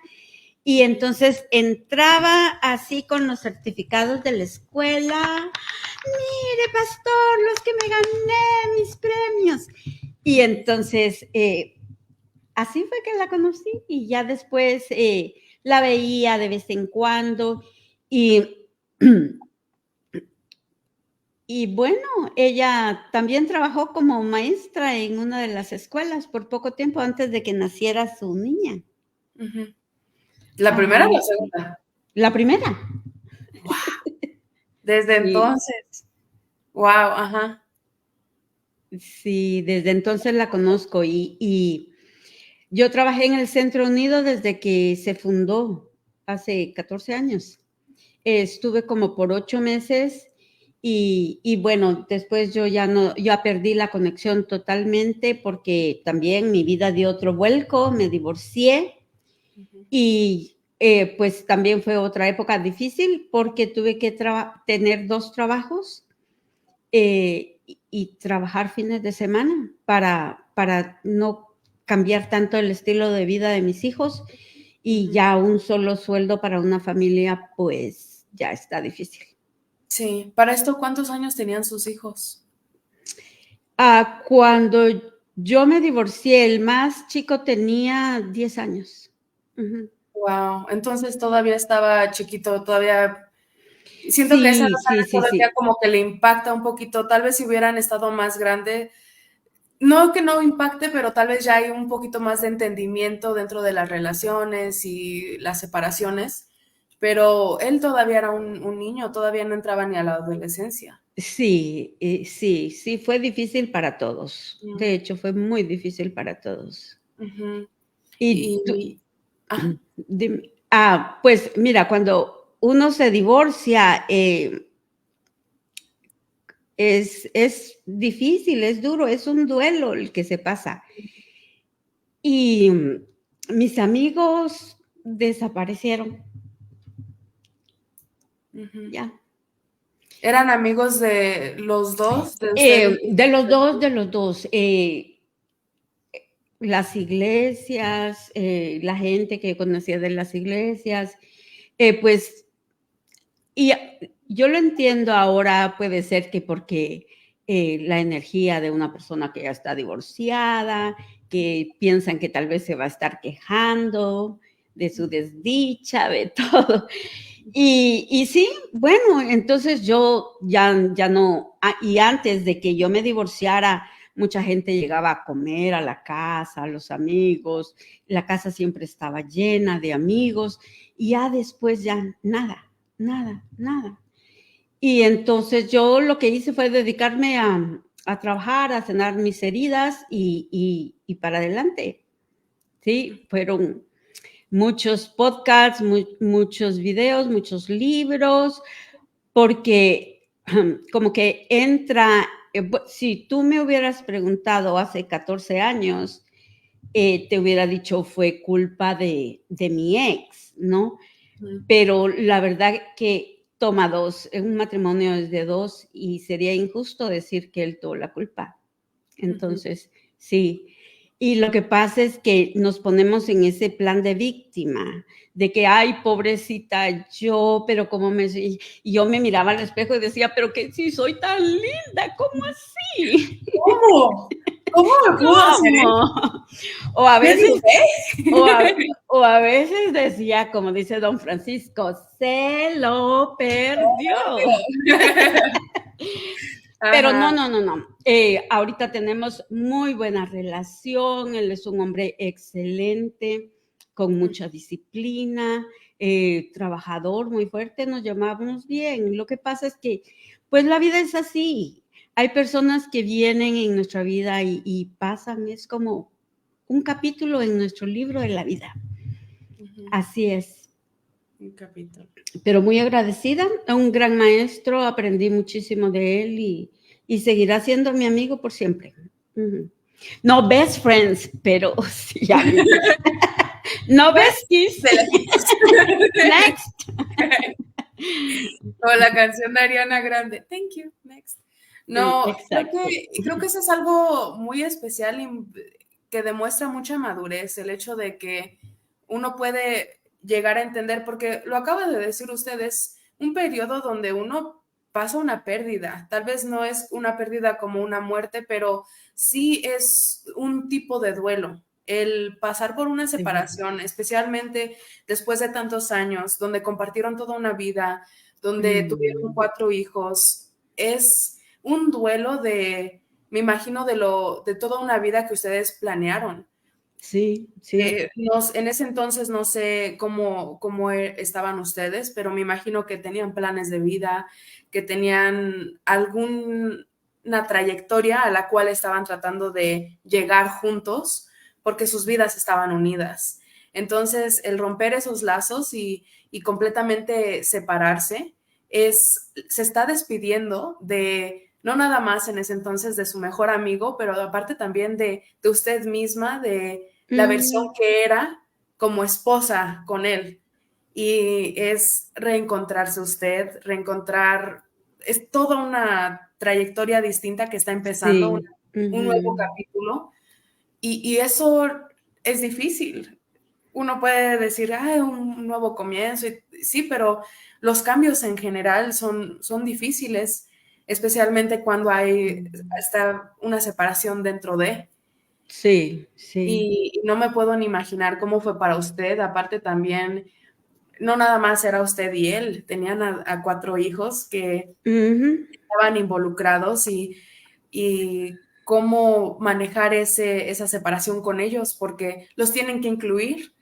Y entonces entraba así con los certificados de la escuela. Mire, pastor, los que me gané, mis premios. Y entonces, así fue que la conocí y ya después la veía de vez en cuando. Y Y bueno, ella también trabajó como maestra en una de las escuelas por poco tiempo antes de que naciera su niña. Ujú. ¿La Ajá, primera o la segunda? la primera. Wow. Desde Sí, entonces. Wow, ajá. sí, desde entonces la conozco y yo trabajé en el Centro Unido desde que se fundó hace 14 años. Estuve como por 8 meses y bueno, después yo ya perdí la conexión totalmente porque también mi vida dio otro vuelco, me divorcié Ujú. y pues también fue otra época difícil porque tuve que tener 2 trabajos y trabajar fines de semana para no cambiar tanto el estilo de vida de mis hijos y Ujú. ya un solo sueldo para una familia pues ya está difícil. Sí, para esto, ¿cuántos años tenían sus hijos? Cuando yo me divorcié, el más chico tenía 10 años. Ujú. Wow, entonces todavía estaba chiquito, todavía siento que esa edad Sí, tal sí, vez sí, todavía sí. como que le impacta un poquito, tal vez si hubieran estado más grande, no que no impacte, pero tal vez ya hay un poquito más de entendimiento dentro de las relaciones y las separaciones, pero él todavía era un niño, todavía no entraba ni a la adolescencia. Sí, sí, sí, fue difícil para todos. Mm, De hecho, fue muy difícil para todos. ujú. Y tú, Y, ah, pues mira, cuando uno se divorcia, es difícil, es duro, es un duelo el que se pasa. Y mis amigos desaparecieron, ujú. ya. ¿Eran amigos de los dos, de usted y De los de dos, su- de los dos. Las iglesias, la gente que conocía de las iglesias, pues, y yo lo entiendo ahora, puede ser que porque la energía de una persona que ya está divorciada, que piensan que tal vez se va a estar quejando de su desdicha, de todo. Y sí, bueno, entonces yo ya no, y antes de que yo me divorciara, mucha gente llegaba a comer a la casa, a los amigos, la casa siempre estaba llena de amigos y ya después ya nada, nada, nada. Y entonces yo lo que hice fue dedicarme a trabajar, a sanar mis heridas y para adelante. Sí, fueron muchos podcasts, muchos videos, muchos libros, porque como que entra, si tú me hubieras preguntado hace 14 años, te hubiera dicho fue culpa de mi ex, ¿no? Pero la verdad que toma dos, un matrimonio es de dos y sería injusto decir que él tuvo la culpa. Entonces, sí. Y lo que pasa es que nos ponemos en ese plan de víctima, de que, ay, pobrecita yo, pero cómo me... Y yo me miraba al espejo y decía, pero que sí, soy tan linda, ¿cómo así? ¿Cómo? ¿Cómo me pudo hacer eso? ¿Cómo? O a veces, o a veces decía, como dice don Francisco, se lo perdió. Pero no, no, no, no. Ahorita tenemos muy buena relación. Él es un hombre excelente, con mucha disciplina, trabajador, muy fuerte. Nos llevamos bien. Lo que pasa es que, pues la vida es así. Hay personas que vienen en nuestra vida y pasan. Es como un capítulo en nuestro libro de la vida. Así es. Un capítulo. Pero muy agradecida, un gran maestro, aprendí muchísimo de él y seguirá siendo mi amigo por siempre. No best friends, pero sí, ya. No besties. Next. O la canción de Ariana Grande, Thank you, next. No, creo que eso es algo muy especial y que demuestra mucha madurez, el hecho de que uno puede llegar a entender, porque lo acaba de decir usted, es un periodo donde uno pasa una pérdida. Tal vez no es una pérdida como una muerte, pero sí es un tipo de duelo. El pasar por una separación, especialmente después de tantos años, donde compartieron toda una vida, donde tuvieron 4 hijos, es un duelo de, me imagino, de toda una vida que ustedes planearon. Sí, sí. En ese entonces no sé cómo estaban ustedes, pero me imagino que tenían planes de vida, que tenían alguna trayectoria a la cual estaban tratando de llegar juntos, porque sus vidas estaban unidas. Entonces, el romper esos lazos y completamente separarse, se está despidiendo de, no nada más en ese entonces de su mejor amigo, pero aparte también de usted misma, de la versión que era como esposa con él. Y es reencontrarse usted, es toda una trayectoria distinta que está empezando, un nuevo capítulo. Y eso es difícil. Uno puede decir, un nuevo comienzo, sí, pero los cambios en general son difíciles, especialmente cuando está una separación dentro de. Sí, sí. Y no me puedo ni imaginar cómo fue para usted. Aparte también, no nada más era usted y él, tenían a 4 hijos que estaban involucrados y cómo manejar esa separación con ellos, porque los tienen que incluir,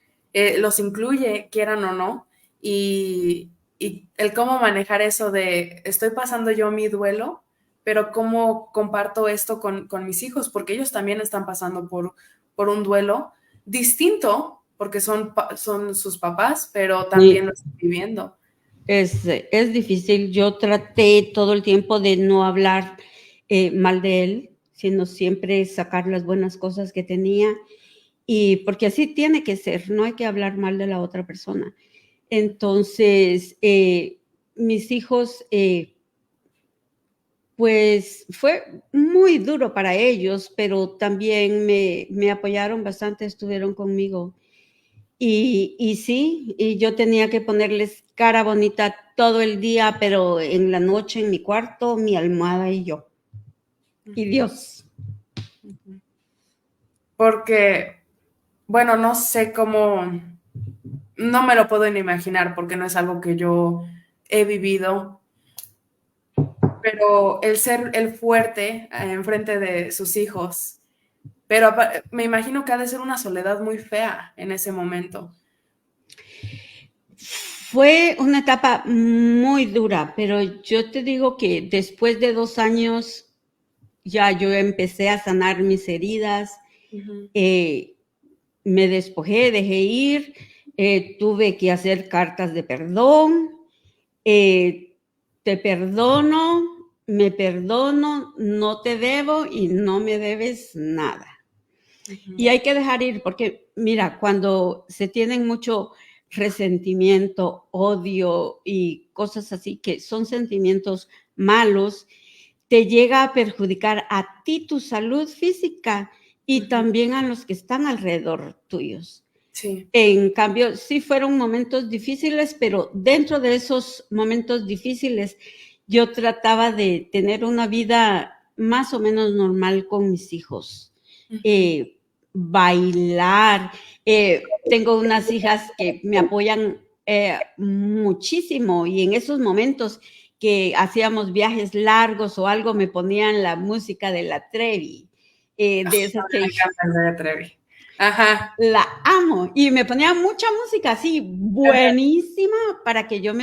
los incluye, quieran o no, y el cómo manejar eso de estoy pasando yo mi duelo, pero cómo comparto esto con mis hijos, porque ellos también están pasando por un duelo distinto, porque son sus papás, pero también lo están viviendo. Es difícil. Yo traté todo el tiempo de no hablar mal de él, sino siempre sacar las buenas cosas que tenía. Y porque así tiene que ser, no hay que hablar mal de la otra persona. Entonces, mis hijos, pues fue muy duro para ellos, pero también me apoyaron bastante, estuvieron conmigo. Y sí, y yo tenía que ponerles cara bonita todo el día, pero en la noche en mi cuarto, mi almohada y yo. Y Dios. Porque, bueno, no sé cómo, no me lo puedo ni imaginar porque no es algo que yo he vivido, pero el ser el fuerte enfrente de sus hijos, pero me imagino que ha de ser una soledad muy fea en ese momento. Fue una etapa muy dura, pero yo te digo que después de 2 años ya yo empecé a sanar mis heridas, Ujú. Me despojé, dejé ir, tuve que hacer cartas de perdón, te perdono, me perdono, no te debo y no me debes nada. Y Ujú. hay que dejar ir, porque mira, cuando se tienen mucho resentimiento, odio y cosas así, que son sentimientos malos, te llega a perjudicar a ti tu salud física y Ujú. también a los que están alrededor tuyos. Sí. En cambio, sí fueron momentos difíciles, pero dentro de esos momentos difíciles, yo trataba de tener una vida más o menos normal con mis hijos. Ujú. Eh, Bailar. Tengo unas hijas que me apoyan muchísimo y en esos momentos que hacíamos viajes largos o algo, me ponían la música de la Trevi, de esas Me que encanta Gloria Trevi. Ajá. la amo y me ponía mucha música así buenísima para que yo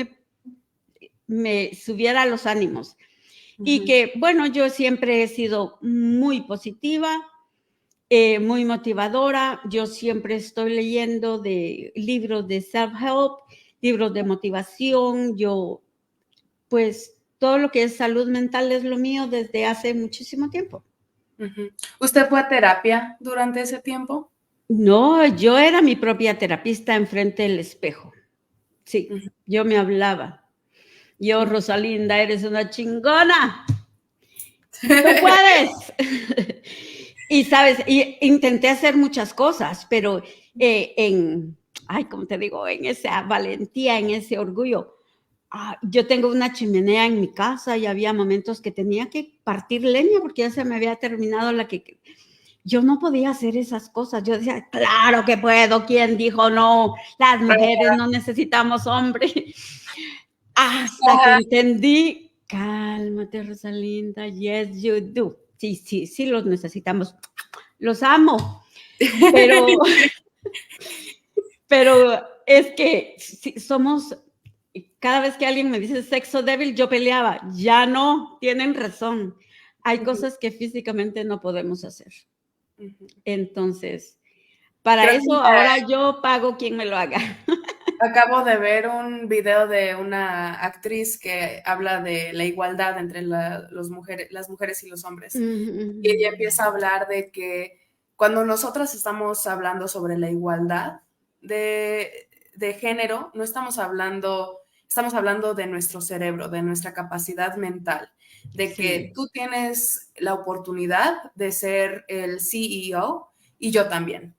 me subiera los ánimos. Y Ujú. que, bueno, yo siempre he sido muy positiva, muy motivadora. Yo siempre estoy leyendo de libros de self-help, libros de motivación. Yo, pues, todo lo que es salud mental es lo mío desde hace muchísimo tiempo. Ujú. ¿Usted fue a terapia durante ese tiempo? No, yo era mi propia terapista enfrente del espejo. Sí, Ujú. yo me hablaba. Yo, Rosalinda, eres una chingona. Tú puedes. Y sabes, y intenté hacer muchas cosas, pero ay, ¿cómo te digo? En esa valentía, en ese orgullo. Yo tengo una chimenea en mi casa y había momentos que tenía que partir leña porque ya se me había terminado la que yo no podía hacer esas cosas. Yo decía, claro que puedo. ¿Quién dijo no? Las mujeres no necesitamos hombres. Hasta que Ajá. entendí, cálmate, Rosalinda, yes, you do. Sí, sí, sí los necesitamos. Los amo, pero, pero es que si somos, cada vez que alguien me dice sexo débil, yo peleaba. Ya no, tienen razón. Hay Ujú. cosas que físicamente no podemos hacer. Ujú. Entonces, para Creo que eso ahora yo pago quien me lo haga. acabo de ver un video de una actriz que habla de la igualdad entre las mujeres y los hombres. Y ella empieza a hablar de que cuando nosotras estamos hablando sobre la igualdad de género, no estamos hablando de nuestro cerebro, de nuestra capacidad mental, de que Sí, tú tienes la oportunidad de ser el CEO y yo también,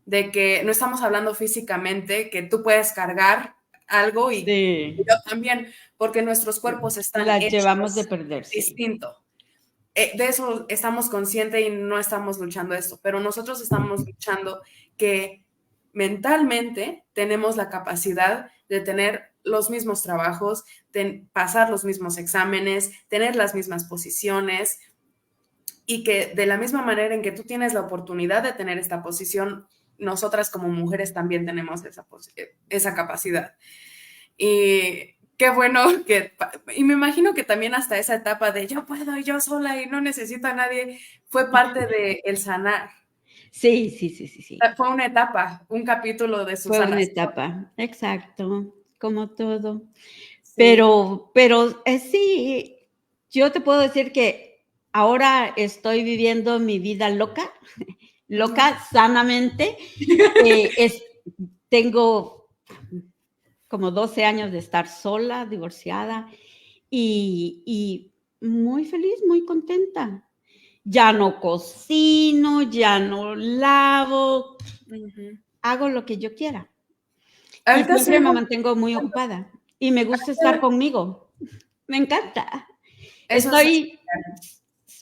de que no estamos hablando físicamente, que tú puedes cargar algo y sí. yo también, porque nuestros cuerpos están Las llevamos de hechos perder, sí. distinto. De eso estamos conscientes y no estamos luchando esto, pero nosotros estamos luchando que mentalmente tenemos la capacidad de tener los mismos trabajos, de pasar los mismos exámenes, tener las mismas posiciones y que de la misma manera en que tú tienes la oportunidad de tener esta posición, nosotras como mujeres también tenemos esa capacidad. Y qué bueno y me imagino que también hasta esa etapa de yo puedo y yo sola y no necesito a nadie, fue parte de el sanar. Sí, sí, sí, sí, sí. Fue una etapa, un capítulo de su Fue una sanación. etapa, exacto, como todo. Sí. Pero sí, yo te puedo decir que ahora estoy viviendo mi vida loca, Ujú. loca sanamente. Es tengo como 12 años de estar sola, divorciada y muy feliz, muy contenta. Ya no cocino, ya no lavo, Ujú. hago lo que yo quiera. Y Ahorita siempre estoy me mantengo muy ocupada y me gusta estar conmigo. Me encanta. eso es Estoy,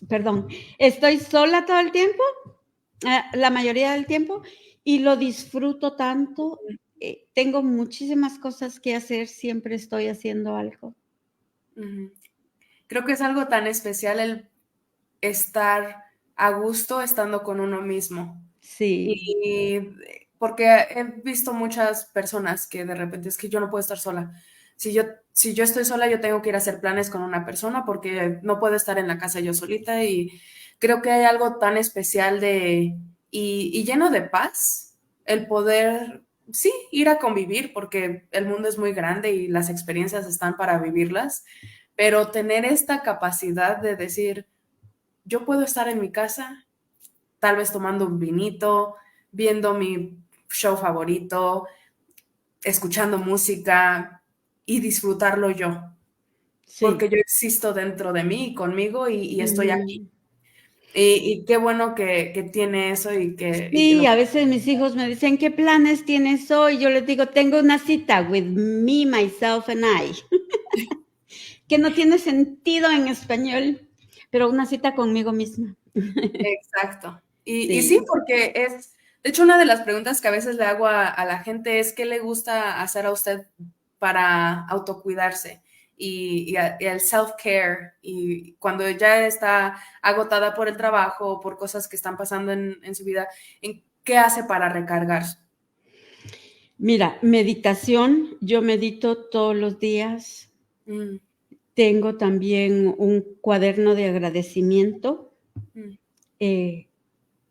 perdón, estoy sola todo el tiempo, la mayoría del tiempo, y lo disfruto tanto. Tengo muchísimas cosas que hacer, siempre estoy haciendo algo. ujú. Creo que es algo tan especial el estar a gusto estando con uno mismo. Sí, Y porque he visto muchas personas que de repente es que yo no puedo estar sola. Si yo estoy sola, yo tengo que ir a hacer planes con una persona porque no puedo estar en la casa yo solita y creo que hay algo tan especial y lleno de paz el poder, sí, ir a convivir porque el mundo es muy grande y las experiencias están para vivirlas, pero tener esta capacidad de decir, yo puedo estar en mi casa tal vez tomando un vinito, viendo mi show favorito, escuchando música y disfrutarlo yo, porque sí. yo existo dentro de mí y conmigo y estoy aquí. Ujú. Y qué bueno que tiene eso y que Sí, lo... a veces mis hijos me dicen, ¿qué planes tienes hoy? Yo les digo, tengo una cita with me, myself and I, que no tiene sentido en español, pero una cita conmigo misma. Exacto. Y sí, Sí, porque es, de hecho, una de las preguntas que a veces le hago a la gente es ¿qué le gusta hacer a usted para autocuidarse? Y el self-care, y cuando ya está agotada por el trabajo o por cosas que están pasando en su vida, ¿en qué hace para recargar? mira, meditación, yo medito todos los días. Mm, Tengo también un cuaderno de agradecimiento. mm, Eh,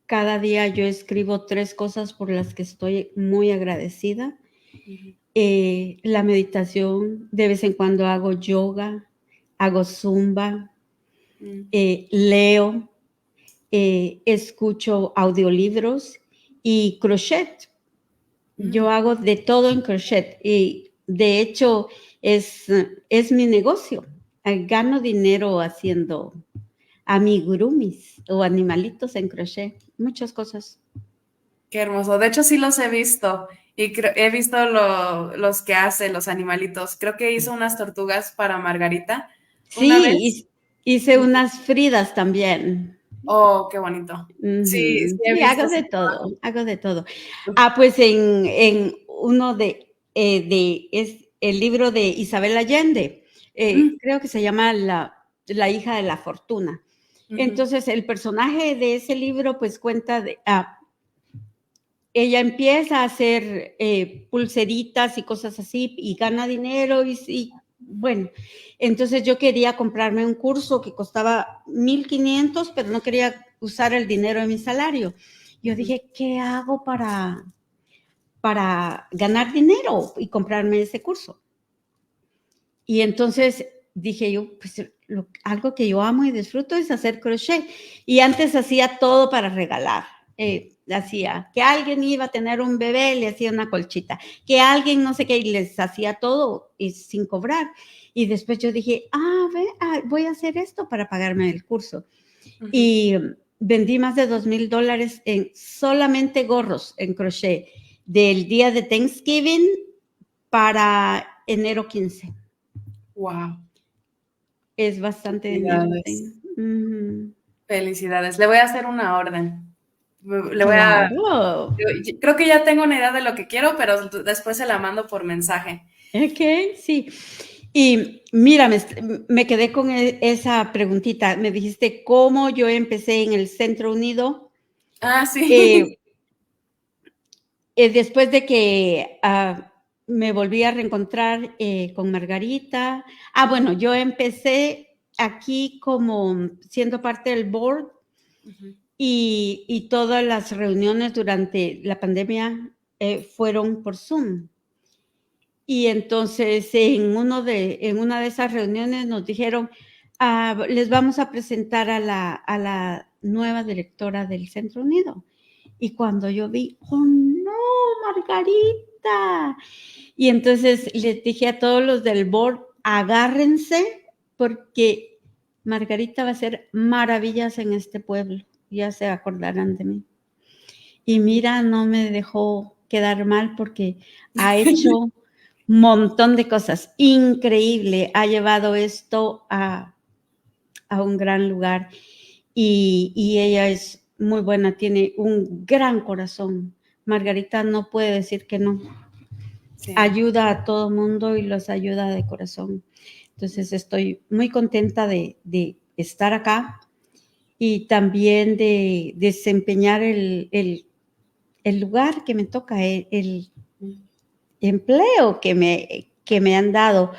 cada día yo escribo 3 cosas por las que estoy muy agradecida. ujú, La meditación, de vez en cuando hago yoga, hago zumba, mm, leo, escucho audiolibros y crochet. Yo mm. hago de todo en crochet y de hecho es mi negocio. Gano dinero haciendo amigurumis o animalitos en crochet, muchas cosas. Qué hermoso. De hecho, sí los he visto y he visto los que hace, los animalitos. Creo que hizo unas tortugas para Margarita una vez. Sí, hice unas fridas también. Oh, qué bonito. Sí, sí Ujú. he Sí, visto hago ese de todo, trabajo. hago de todo. Ah, pues en uno es el libro de Isabel Allende, Mm, creo que se llama La hija de la fortuna. ujú, Entonces, el personaje de ese libro, pues cuenta ella empieza a hacer pulseritas y cosas así y gana dinero y bueno, entonces yo quería comprarme un curso que costaba 1,500, pero no quería usar el dinero de mi salario. Yo ujú. dije, ¿qué hago para ganar dinero y comprarme ese curso? Y entonces dije yo, pues algo que yo amo y disfruto es hacer crochet. Y antes hacía todo para regalar. Hacía que alguien iba a tener un bebé, le hacía una colchita, que alguien no sé qué, y les hacía todo y sin cobrar. Y después yo dije, voy a hacer esto para pagarme el curso. Ujú. Y vendí más de $2,000 en solamente gorros en crochet del día de Thanksgiving para enero 15. Wow. Es bastante dinero, Felicidades. sí. Ujú. Felicidades. Le voy a hacer una orden. Le voy a... Claro. Creo que ya tengo una idea de lo que quiero, pero después se la mando por mensaje. Okey, sí. Y mira, me quedé con esa preguntita. Me dijiste cómo yo empecé en el Centro Unido, Ah, sí. eh, después de que, me volví a reencontrar, con Margarita. Bueno, yo empecé aquí como siendo parte del board Ujú, y todas las reuniones durante la pandemia, fueron por Zoom. Y entonces en una de esas reuniones nos dijeron, les vamos a presentar a la nueva directora del Centro Unido. Y cuando yo vi, oh no, Margarita. Y entonces les dije a todos los del board, agárrense porque Margarita va a hacer maravillas en este pueblo. Ya se acordarán de mí. Y ujú. mira, no me dejó quedar mal porque ha hecho montón de cosas. Increíble, ha llevado esto a un gran lugar y ella es muy buena, tiene un gran corazón. Margarita no puede decir que no. Sí. Ayuda a todo mundo y los ayuda de corazón. Entonces estoy muy contenta de estar acá y también de desempeñar el lugar que me toca, el empleo que me han dado,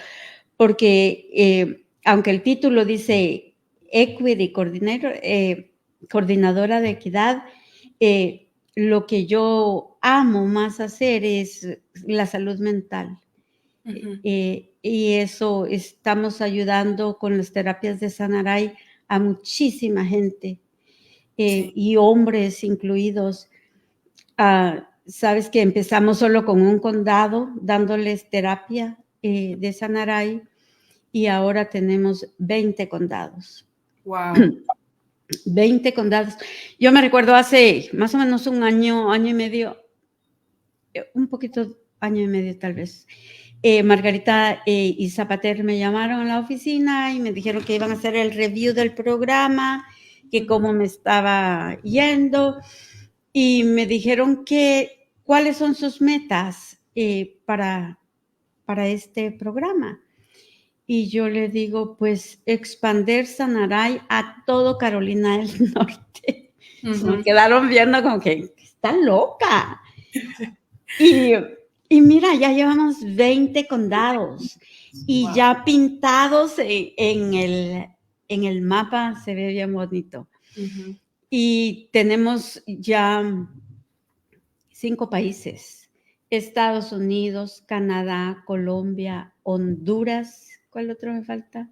porque aunque el título dice Equity Coordinator, coordinadora de equidad, lo que yo amo más hacer es la salud mental. Y eso estamos ayudando con las terapias de Sanaray a muchísima gente, Sí. y hombres incluidos. Sabes que empezamos solo con un condado dándoles terapia de Sanaray y ahora tenemos 20 condados. Wow. 20 condados. Yo me recuerdo hace más o menos un año, año y medio, un poquito, año y medio tal vez. Margarita y Zapater me llamaron a la oficina y me dijeron que iban a hacer el review del programa, que cómo me estaba yendo, y me dijeron que cuáles son sus metas para este programa. Y yo le digo, pues, expandir Sanaray a todo Carolina del Norte. Se me quedaron viendo como que está loca. Y mira, ya llevamos 20 condados y Wow. ya pintados en el mapa, se ve bien bonito. Y tenemos ya 5 países: Estados Unidos, Canadá, Colombia, Honduras. ¿Cuál otro me falta?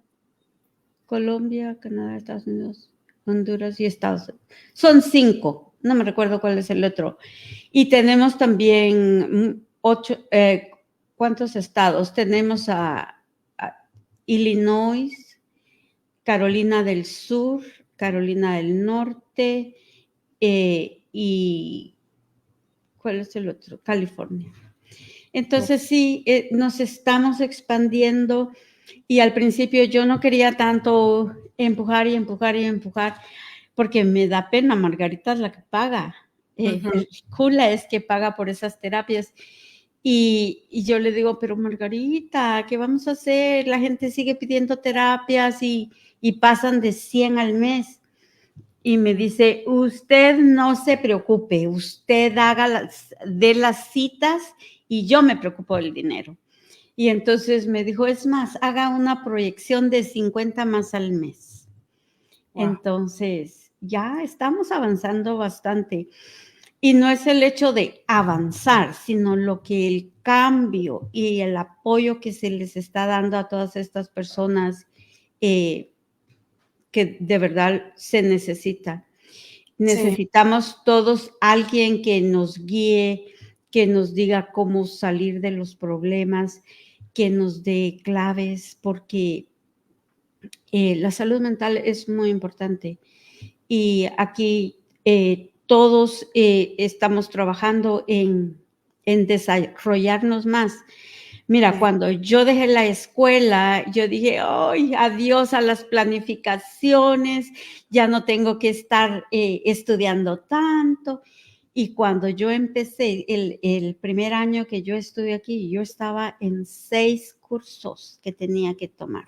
Colombia, Canadá, Estados Unidos, Honduras y Estados Unidos. Son 5, no me recuerdo cuál es el otro. Y tenemos también 8, ¿cuántos estados? Tenemos a Illinois, Carolina del Sur, Carolina del Norte y ¿cuál es el otro? California. Entonces sí, nos estamos expandiendo y al principio yo no quería tanto empujar y empujar y empujar porque me da pena. Margarita es la que paga. Kula es que paga por esas terapias. Y yo le digo, pero Margarita, ¿qué vamos a hacer? La gente sigue pidiendo terapias y pasan de 100 al mes. Y me dice, usted no se preocupe, usted haga de las citas y yo me preocupo del dinero. Y entonces me dijo, es más, haga una proyección de 50 más al mes. Wow. Entonces, ya estamos avanzando bastante. Y no es el hecho de avanzar, sino lo que el cambio y el apoyo que se les está dando a todas estas personas que de verdad se necesita. Necesitamos todos alguien que nos guíe, que nos diga cómo salir de los problemas, que nos dé claves, porque la salud mental es muy importante. Y aquí todos estamos trabajando en desarrollarnos más. Mira, cuando yo dejé la escuela, yo dije, ¡ay, adiós a las planificaciones! Ya no tengo que estar estudiando tanto. Y cuando yo empecé, el primer año que yo estuve aquí, yo estaba en 6 cursos que tenía que tomar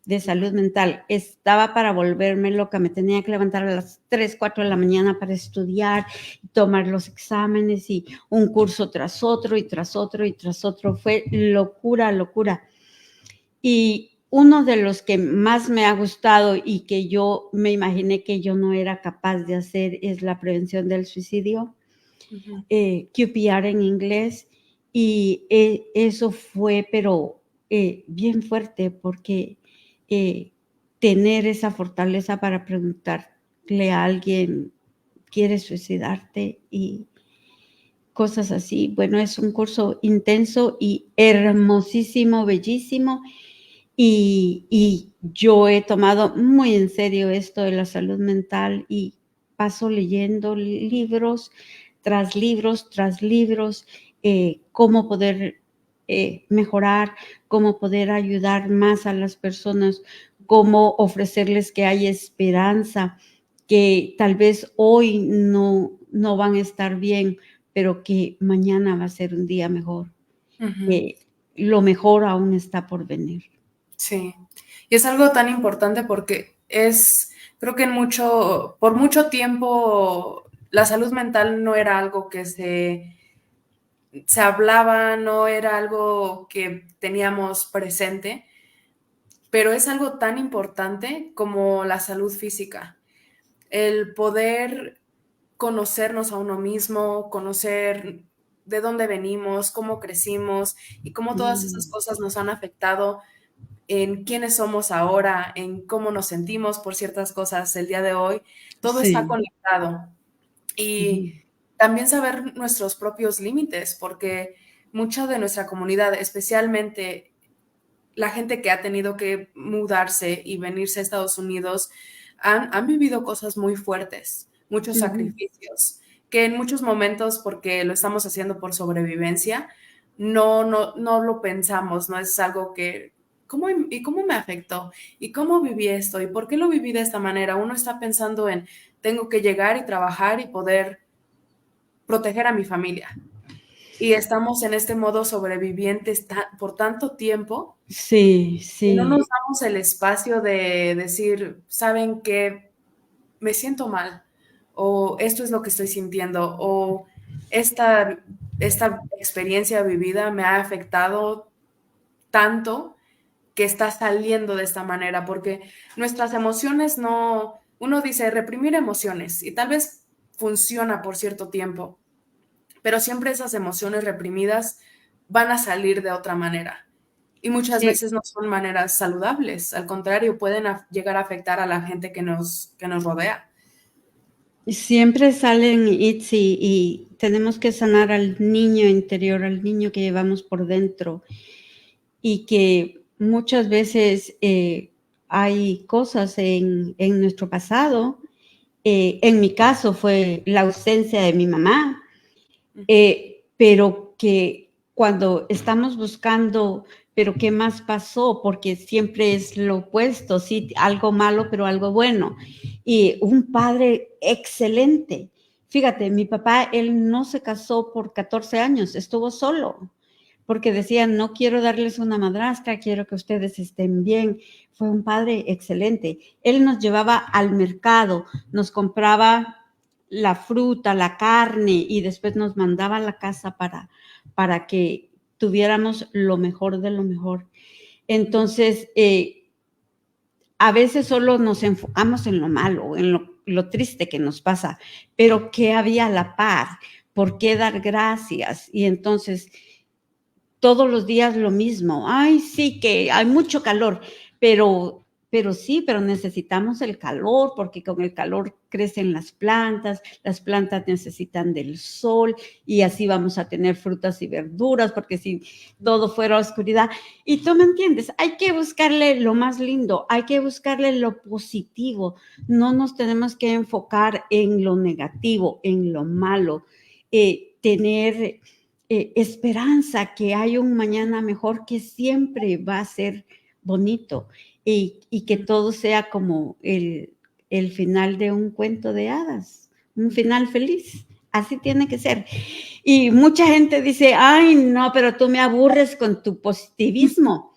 de salud mental. Estaba para volverme loca, me tenía que levantar a las 3, 4 de la mañana para estudiar, tomar los exámenes y un curso tras otro y tras otro y tras otro. Fue locura, locura. Y uno de los que más me ha gustado y que yo me imaginé que yo no era capaz de hacer es la prevención del suicidio, QPR en inglés, y eso fue, pero bien fuerte porque tener esa fortaleza para preguntarle a alguien, ¿quieres suicidarte? Y cosas así. Bueno, es un curso intenso y hermosísimo, bellísimo. Y yo he tomado muy en serio esto de la salud mental y paso leyendo libros tras libros, cómo poder mejorar, cómo poder ayudar más a las personas, cómo ofrecerles que hay esperanza, que tal vez hoy no van a estar bien, pero que mañana va a ser un día mejor. Lo mejor aún está por venir. Sí, y es algo tan importante porque creo que por mucho tiempo la salud mental no era algo que se hablaba, no era algo que teníamos presente, pero es algo tan importante como la salud física. El poder conocernos a uno mismo, conocer de dónde venimos, cómo crecimos y cómo todas esas Mm, cosas nos han afectado en quiénes somos ahora, en cómo nos sentimos por ciertas cosas el día de hoy, todo está sí. conectado. Y Ujú. también saber nuestros propios límites, porque mucha de nuestra comunidad, especialmente la gente que ha tenido que mudarse y venirse a Estados Unidos, han vivido cosas muy fuertes, muchos Ujú. sacrificios, que en muchos momentos, porque lo estamos haciendo por sobrevivencia, no lo pensamos, no es algo que, ¿y cómo me afectó? ¿Y cómo viví esto? ¿Y por qué lo viví de esta manera? Uno está pensando en, tengo que llegar y trabajar y poder proteger a mi familia. Y estamos en este modo sobrevivientes por tanto tiempo Sí, que no nos sí. damos el espacio de decir, ¿saben qué? Me siento mal, o esto es lo que estoy sintiendo, o esta experiencia vivida me ha afectado tanto que está saliendo de esta manera, porque nuestras emociones no, uno dice reprimir emociones y tal vez funciona por cierto tiempo, pero siempre esas emociones reprimidas van a salir de otra manera. Y muchas Sí, veces no son maneras saludables, al contrario, pueden llegar a afectar a la gente que nos rodea. siempre salen Itzi, y tenemos que sanar al niño interior, al niño que llevamos por dentro, y que muchas veces hay cosas en nuestro pasado. En mi caso fue la ausencia de mi mamá, Ujú. pero que cuando estamos buscando, pero ¿qué más pasó? Porque siempre es lo opuesto, sí, algo malo, pero algo bueno. Y un padre excelente. Fíjate, mi papá, él no se casó por 14 años, estuvo solo, porque decían, no quiero darles una madrastra, quiero que ustedes estén bien. Fue un padre excelente. Él nos llevaba al mercado, nos compraba la fruta, la carne, y después nos mandaba a la casa para que tuviéramos lo mejor de lo mejor. Entonces, a veces solo nos enfocamos en lo malo, en lo triste que nos pasa, pero ¿qué había a la par? ¿Por qué dar gracias? Y entonces todos los días lo mismo. Ay, sí, que hay mucho calor, pero sí, pero necesitamos el calor porque con el calor crecen las plantas necesitan del sol y así vamos a tener frutas y verduras, porque si todo fuera oscuridad. Y tú me entiendes, hay que buscarle lo más lindo, hay que buscarle lo positivo, no nos tenemos que enfocar en lo negativo, en lo malo, tener esperanza que hay un mañana mejor que siempre va a ser bonito, y que todo sea como el final de un cuento de hadas, un final feliz. Así tiene que ser. Y mucha gente dice, ay, no, pero tú me aburres con tu positivismo.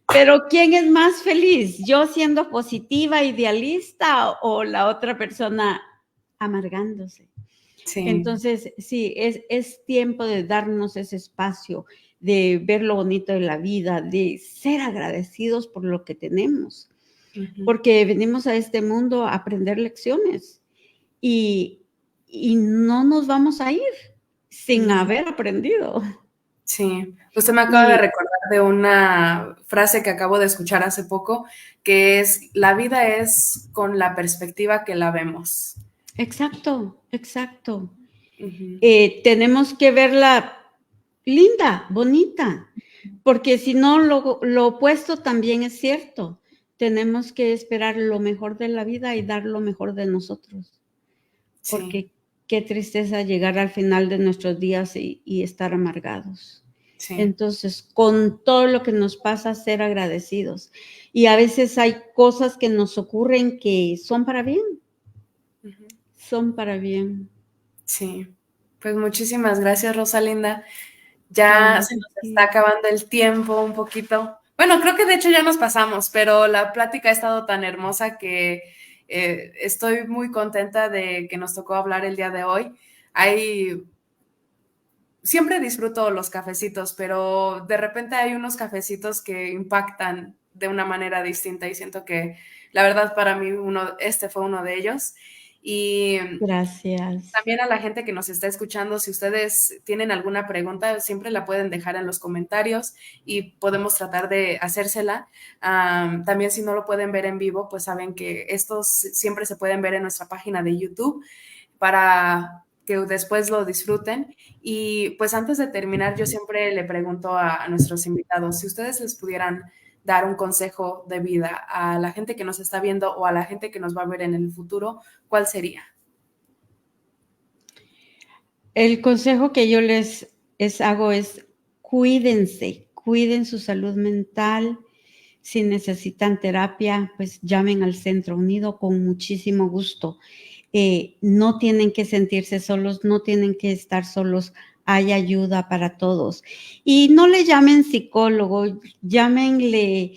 Pero ¿quién es más feliz? ¿Yo siendo positiva, idealista, o la otra persona amargándose? Sí, Entonces, sí, es tiempo de darnos ese espacio, de ver lo bonito de la vida, de ser agradecidos por lo que tenemos, ujú, porque venimos a este mundo a aprender lecciones, y, y no nos vamos a ir sin ujú. haber aprendido. Sí, usted me acaba de Y recordar de una frase que acabo de escuchar hace poco, que es, la vida es con la perspectiva que la vemos. exacto, exacto. Ujú, Tenemos que verla linda, bonita, porque si no, lo opuesto también es cierto. Tenemos que esperar lo mejor de la vida y dar lo mejor de nosotros, sí, porque qué tristeza llegar al final de nuestros días y estar amargados. sí, Entonces, con todo lo que nos pasa, ser agradecidos. Y a veces hay cosas que nos ocurren que son para bien, ujú, son para bien. sí. Pues muchísimas gracias, Rosalinda. Ya Claro se que nos está sí. acabando el tiempo un poquito. Bueno, creo que de hecho ya nos pasamos, pero la plática ha estado tan hermosa que estoy muy contenta de que nos tocó hablar el día de hoy. Hay siempre disfruto los cafecitos, pero de repente hay unos cafecitos que impactan de una manera distinta y siento que la verdad para mí este fue uno de ellos. Y Gracias. también a la gente que nos está escuchando, si ustedes tienen alguna pregunta, siempre la pueden dejar en los comentarios y podemos tratar de hacérsela. También si no lo pueden ver en vivo, pues saben que estos siempre se pueden ver en nuestra página de YouTube para que después lo disfruten. Y pues antes de terminar, yo siempre le pregunto a nuestros invitados, si ustedes les pudieran dar un consejo de vida a la gente que nos está viendo o a la gente que nos va a ver en el futuro, ¿cuál sería? El consejo que yo les hago es cuídense, cuiden su salud mental. Si necesitan terapia, pues llamen al Centro Unido con muchísimo gusto. No tienen que sentirse solos, no tienen que estar solos, hay ayuda para todos. Y no le llamen psicólogo, llámenle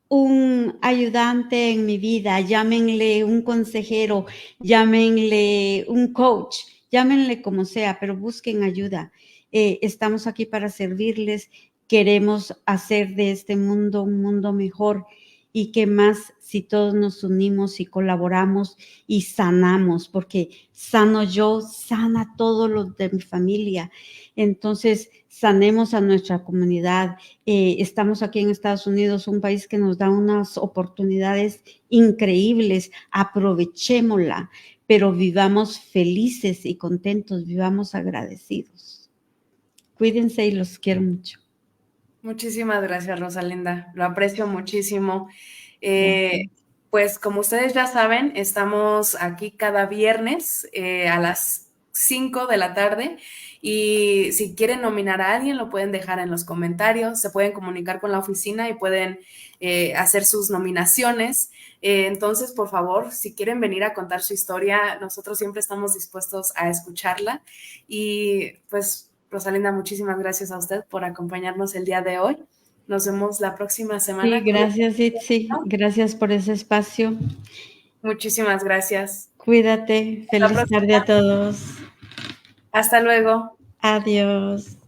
un ayudante en mi vida, llámenle un consejero, llámenle un coach, llámenle como sea, pero busquen ayuda. Estamos aquí para servirles, queremos hacer de este mundo un mundo mejor y qué más si todos nos unimos y colaboramos y sanamos, porque sano yo, sana todos los de mi familia. Entonces, sanemos a nuestra comunidad. Estamos aquí en Estados Unidos, un país que nos da unas oportunidades increíbles, aprovechémosla, pero vivamos felices y contentos, vivamos agradecidos. Cuídense y los quiero mucho. Muchísimas gracias, Rosalinda. Lo aprecio muchísimo. Eh, Gracias. pues como ustedes ya saben, estamos aquí cada viernes a las 5 de la tarde y si quieren nominar a alguien lo pueden dejar en los comentarios, se pueden comunicar con la oficina y pueden hacer sus nominaciones. Entonces, por favor, si quieren venir a contar su historia, nosotros siempre estamos dispuestos a escucharla y pues Rosalinda, muchísimas gracias a usted por acompañarnos el día de hoy. Nos vemos la próxima Sí, semana. gracias, Itzi. Gracias por ese espacio. Muchísimas gracias. Cuídate. La Feliz tarde próxima. a todos. Hasta luego. Adiós.